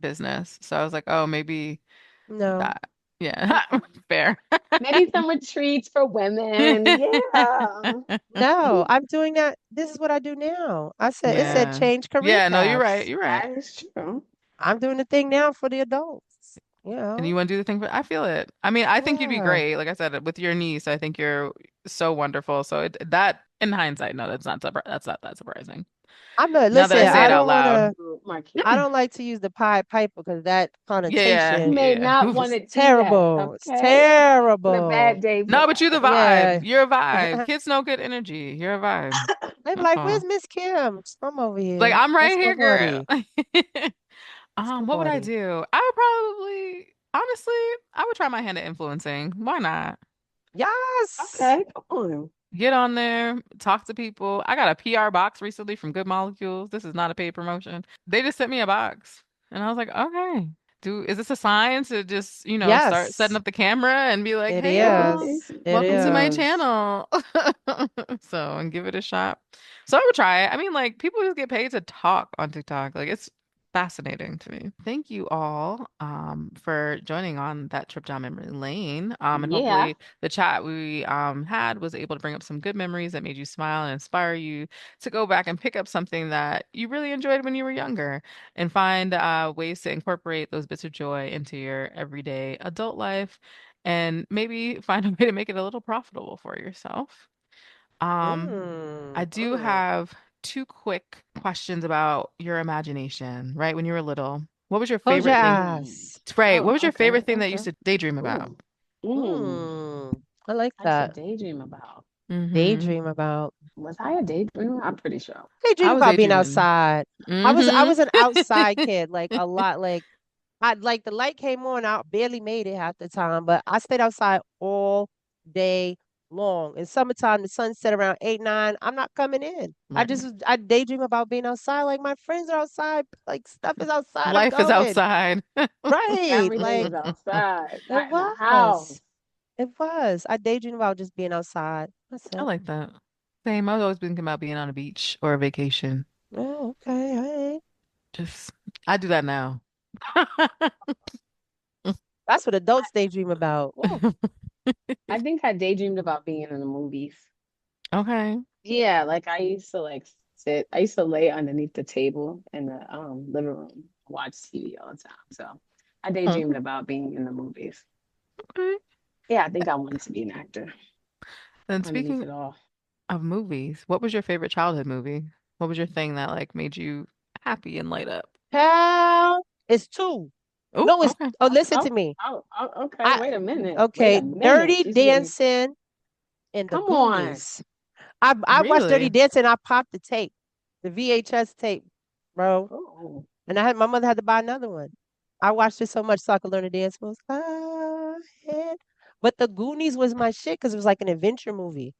business. So I was like, oh, maybe No. that. Yeah, fair. Maybe some retreats for women. Yeah. No, I'm doing that. This is what I do now. It said Yeah. change career Yeah, no, you're right. paths. You're right. That is true. I'm doing the thing now for the adults. You And you know? want to do the thing, but I feel it. I mean, I think you'd be Yeah. great. Like I said, with your niece, I think you're so wonderful. So that, in hindsight, no, that's not that surprising. Now that Listen, I say I it out don't want loud. to, Marquis. I don't like to use the Pied Piper because that Yeah, yeah, You connotation may yeah. not want Oof. to is do that, terrible. It's okay? On a terrible. bad day for No, but you're that. the vibe. Yeah. You're a vibe. Kids know good energy. You're a vibe. They be That's like, all. where's Miss Kim? I'm over Like here. I'm right Let's go here, girl. party. What would I Skateboarding. do? I would probably, honestly, I would try my hand at influencing. Why not? Yes. Okay, come on. Get on there, talk to people. I got a PR box recently from Good Molecules. This is not a paid promotion. They just sent me a box. And I was like, okay. Is this a sign to just, start setting Yes. up the camera and be like, It hey y'all, Okay. is. It welcome to my is. channel. So, and give it a shot. So I would try it. I mean, like people just get paid to talk on TikTok. Like it's fascinating to me. Thank you all for joining on that trip down memory lane. And Yeah. hopefully the chat we had was able to bring up some good memories that made you smile and inspire you to go back and pick up something that you really enjoyed when you were younger and find ways to incorporate those bits of joy into your everyday adult life and maybe find a way to make it a little profitable for yourself. Um, I Mm, do mm. have two quick questions about your imagination, right? When you were little, what was your Close your favorite thing? Mm. eyes. Right. What Oh, was your okay, favorite thing that you used okay. to daydream about? Ooh. Mm. I like I used to that. daydream about. Mm-hmm. Daydream about. Was I a daydreamer? I'm pretty sure. I Daydream was about being daydreaming. outside. I Mm-hmm. was an outside kid, like a lot. Like I like the light came on, I barely made it half the time, but I stayed outside all day long. In summertime, the sun set around 8, 9. I'm not coming in. Right. I daydream about being outside. Like my friends are outside, like stuff is outside. I'm Life is going. outside. Right. Everything Like was outside, it not in the house. was. It was. I daydream about just being outside. That's I it. like that. Same. I've always been thinking about being on a beach or a vacation. Oh, okay. Hey. Just, I do that now. That's what adults daydream about. Oh, I think I daydreamed about being in the movies. Okay. Yeah, like I used to like sit. I used to lay underneath the table in the living room, watch TV all the time. So I Hmm. daydreamed about being in the movies. Okay. Yeah, I think I wanted to be an actor Then underneath speaking it all. of movies, what was your favorite childhood movie? What was your thing that like made you happy and light up? Hell, it's two. Oh, No, it's okay. oh, Oh, listen to oh, me. okay. I Wait a minute. Wait a okay, minute. Dirty She's getting. Dancing and the Come on. Goonies. I watched Dirty Really? Dancing. I popped the tape, the VHS tape, bro. Oh, And my mother had to buy another one. I watched it so much so I could learn to dance moves. Ahead. But the Goonies was my shit because it was like an adventure movie.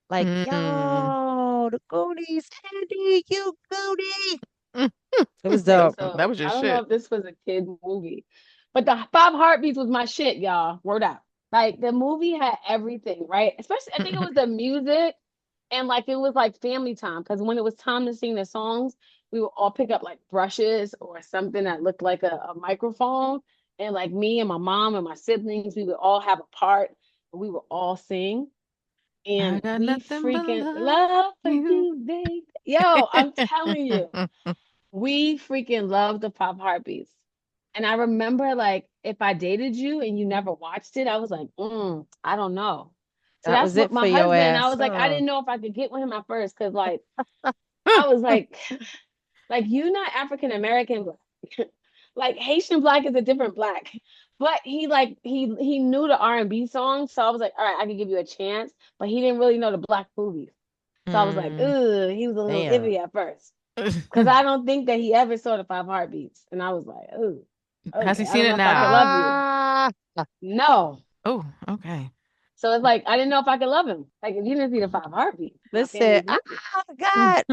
Like, Mm. yo, the Goonies, Andy, you Goonie. It was okay. dope. So That was your I don't know shit. if this was a kid movie, but the Five Heartbeats was my shit, y'all. Word up. Like the movie had everything, right? Especially, I think it was the music and like it was like family time because when it was time to sing the songs, we would all pick up like brushes or something that looked like a microphone. And like me and my mom and my siblings, we would all have a part and we would all sing. I And got we nothing but freaking love love for for you. you, babe. Yo, I'm telling you, we freaking love the Pop Heartbeats. And I remember like if I dated you and you never watched it, I was like, I don't know. So That that's was what it my for your husband, I ass, was like, I huh? didn't know if I could get with him at first because like I was like you not African American black. Like Haitian black is a different black. But he like he knew the R&B songs, so I was like, all right, I can give you a chance. But he didn't really know the black movies. So I was like, Mm. ugh, he was a little Damn. iffy at first. Because I don't think that he ever saw the Five Heartbeats. And I was like, oh, Has he okay. I seen don't it know if I could now? love you. Ah, No. Oh, okay. So it's like I didn't know if I could love him. Like if you didn't see the Five Heartbeats, my listen. family's movie. God.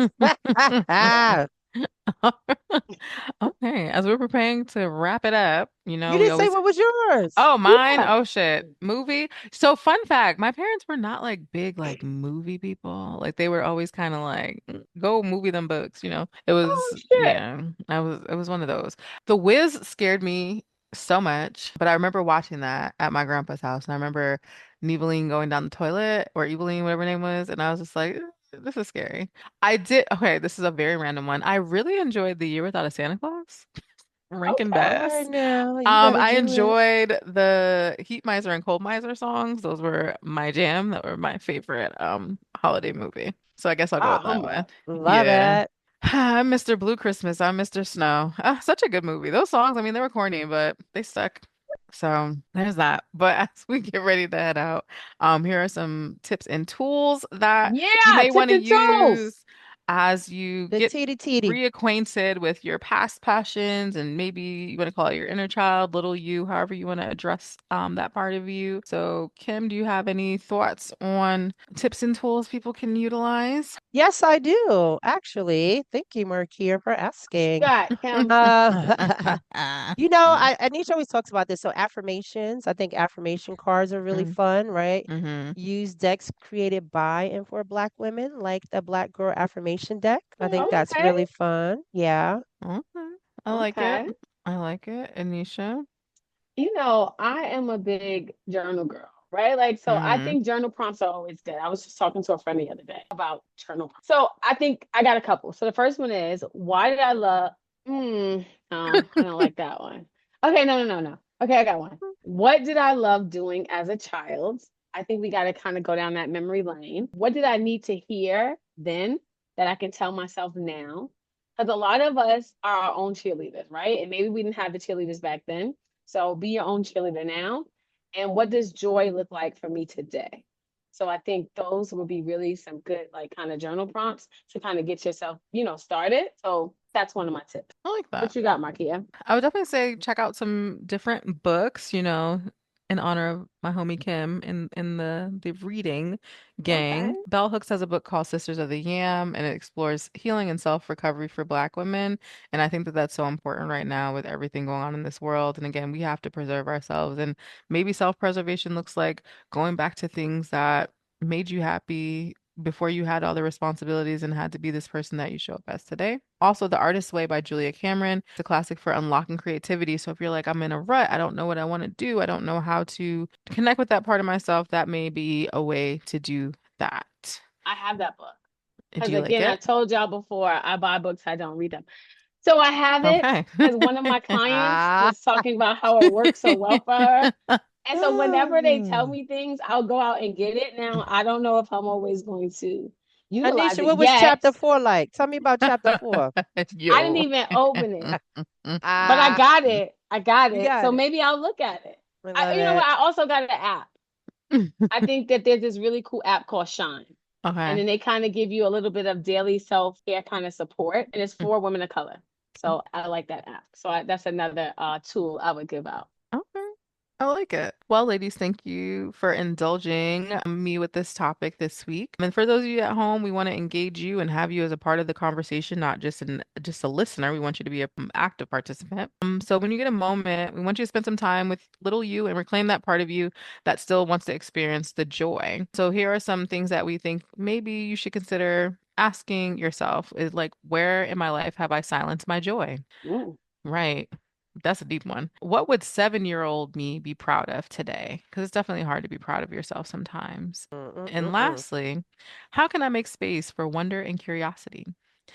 Okay, as we're preparing to wrap it up, You we didn't say always what was yours. Oh, mine? Yeah. Oh shit. Movie. So fun fact, my parents were not like big like movie people. Like they were always kind of like go movie them books. It Oh was shit. yeah, it was one of those. The Wiz scared me so much, but I remember watching that at my grandpa's house and I remember Eveline going down the toilet or Eveline, whatever her name was, and I was just like this is scary. Okay, this is a very random one. I really enjoyed The Year Without a Santa Claus. Rankin Okay. All right Bass. now, you better I do it. enjoyed the Heat Miser and Cold Miser songs. Those were my jam. That were my favorite holiday movie. So I guess I'll go Ah, with that one. humbug. Love Yeah. it. I'm Mr. Blue Christmas. I'm Mr. Snow. Such a good movie. Those songs, I mean, they were corny, but they stuck. So there's that. But as we get ready to head out, here are some tips and tools that you Yeah, may want tips to and tools. use. as you The get teety. reacquainted with your past passions, and maybe you want to call it your inner child, little you, however you want to address that part of you. So, Kim, do you have any thoughts on tips and tools people can utilize? Yes, I do, actually. Thank you, Marquia, for asking. God, Kim. Uh, Anisha always talks about this. So affirmations, I think affirmation cards are really fun, right? Mm-hmm. Use decks created by and for Black women, like the Black Girl Affirmation deck. I think that's Okay. really fun. Yeah. Okay. I like it. Okay. I like it. Anisha. I am a big journal girl, right? Like, so I Mm-hmm. think journal prompts are always good. I was just talking to a friend the other day about journal prompts. So I think I got a couple. So the first one is, why did I love? No, I don't like that one. Okay, no. Okay, I got one. What did I love doing as a child? I think we got to kind of go down that memory lane. What did I need to hear then that I can tell myself now? Because a lot of us are our own cheerleaders, right? And maybe we didn't have the cheerleaders back then. So be your own cheerleader now. And what does joy look like for me today? So I think those would be really some good, like, kind of journal prompts to kind of get yourself, started. So that's one of my tips. I like that. What you got, Marquia? I would definitely say check out some different books, in honor of my homie Kim in the reading Okay. gang. Bell Hooks has a book called Sisters of the Yam, and it explores healing and self-recovery for Black women. And I think that that's so important right now with everything going on in this world. And again, we have to preserve ourselves. And maybe self-preservation looks like going back to things that made you happy before you had all the responsibilities and had to be this person that you show up as today. Also, The Artist's Way by Julia Cameron. It's a classic for unlocking creativity. So if you're like, I'm in a rut, I don't know what I want to do, I don't know how to connect with that part of myself, that may be a way to do that. I have that book. Do Because you like again, I it? told y'all before, I buy books, I don't read them. So I have it Okay. because one of my clients Ah. was talking about how it works so well for her. And so whenever they tell Mm. me things, I'll go out and get it. Now, I don't know if I'm always going to utilize Anisha, it what was yet. chapter 4 like? Tell me about chapter 4. I didn't Yo. even open it, but I Ah, got it. I got you it. So got it. maybe I'll look at it. I love You know what? it. I also got an app. I think that there's this really cool app called Shine. And Okay. then they kind of give you a little bit of daily self-care kind of support. And it's for women of color. So I like that app. So that's another tool I would give out. Okay. I like it. Well, ladies, thank you for indulging me with this topic this week. And for those of you at home, we want to engage you and have you as a part of the conversation, not just a listener. We want you to be an active participant. So when you get a moment, we want you to spend some time with little you and reclaim that part of you that still wants to experience the joy. So here are some things that we think maybe you should consider asking yourself is like, where in my life have I silenced my joy? Ooh. Right. That's a deep one. What would 7-year-old me be proud of today? Because it's definitely hard to be proud of yourself sometimes. And Mm-mm-mm-mm. lastly, how can I make space for wonder and curiosity?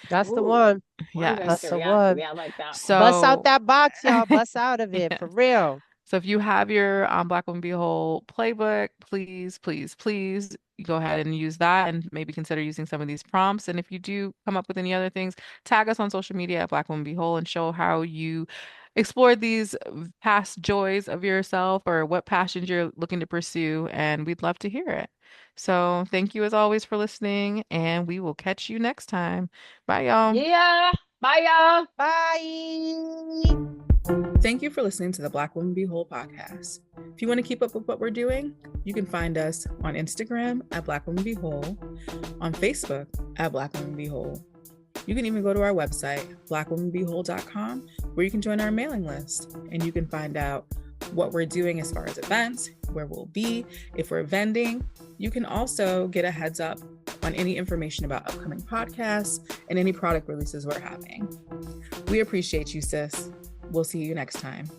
That's the Ooh. one. Wonder and That's Yes. the one. curiosity. I like that one. Bust out So, that box, y'all. Bust out of it for yes. real. So if you have your Black Woman Be Whole playbook, please, please, please go ahead and use that and maybe consider using some of these prompts. And if you do come up with any other things, tag us on social media at Black Woman Be Whole and show how you explored these past joys of yourself or what passions you're looking to pursue. And we'd love to hear it. So thank you as always for listening, and we will catch you next time. Bye, y'all. Yeah. Bye, y'all. Bye. Thank you for listening to the Black Woman Be Whole podcast. If you want to keep up with what we're doing, you can find us on Instagram at Black Woman Be Whole, on Facebook at Black Woman Be Whole. You can even go to our website, blackwomanbewhole.com, where you can join our mailing list and you can find out what we're doing as far as events, where we'll be, if we're vending. You can also get a heads up on any information about upcoming podcasts and any product releases we're having. We appreciate you, sis. We'll see you next time.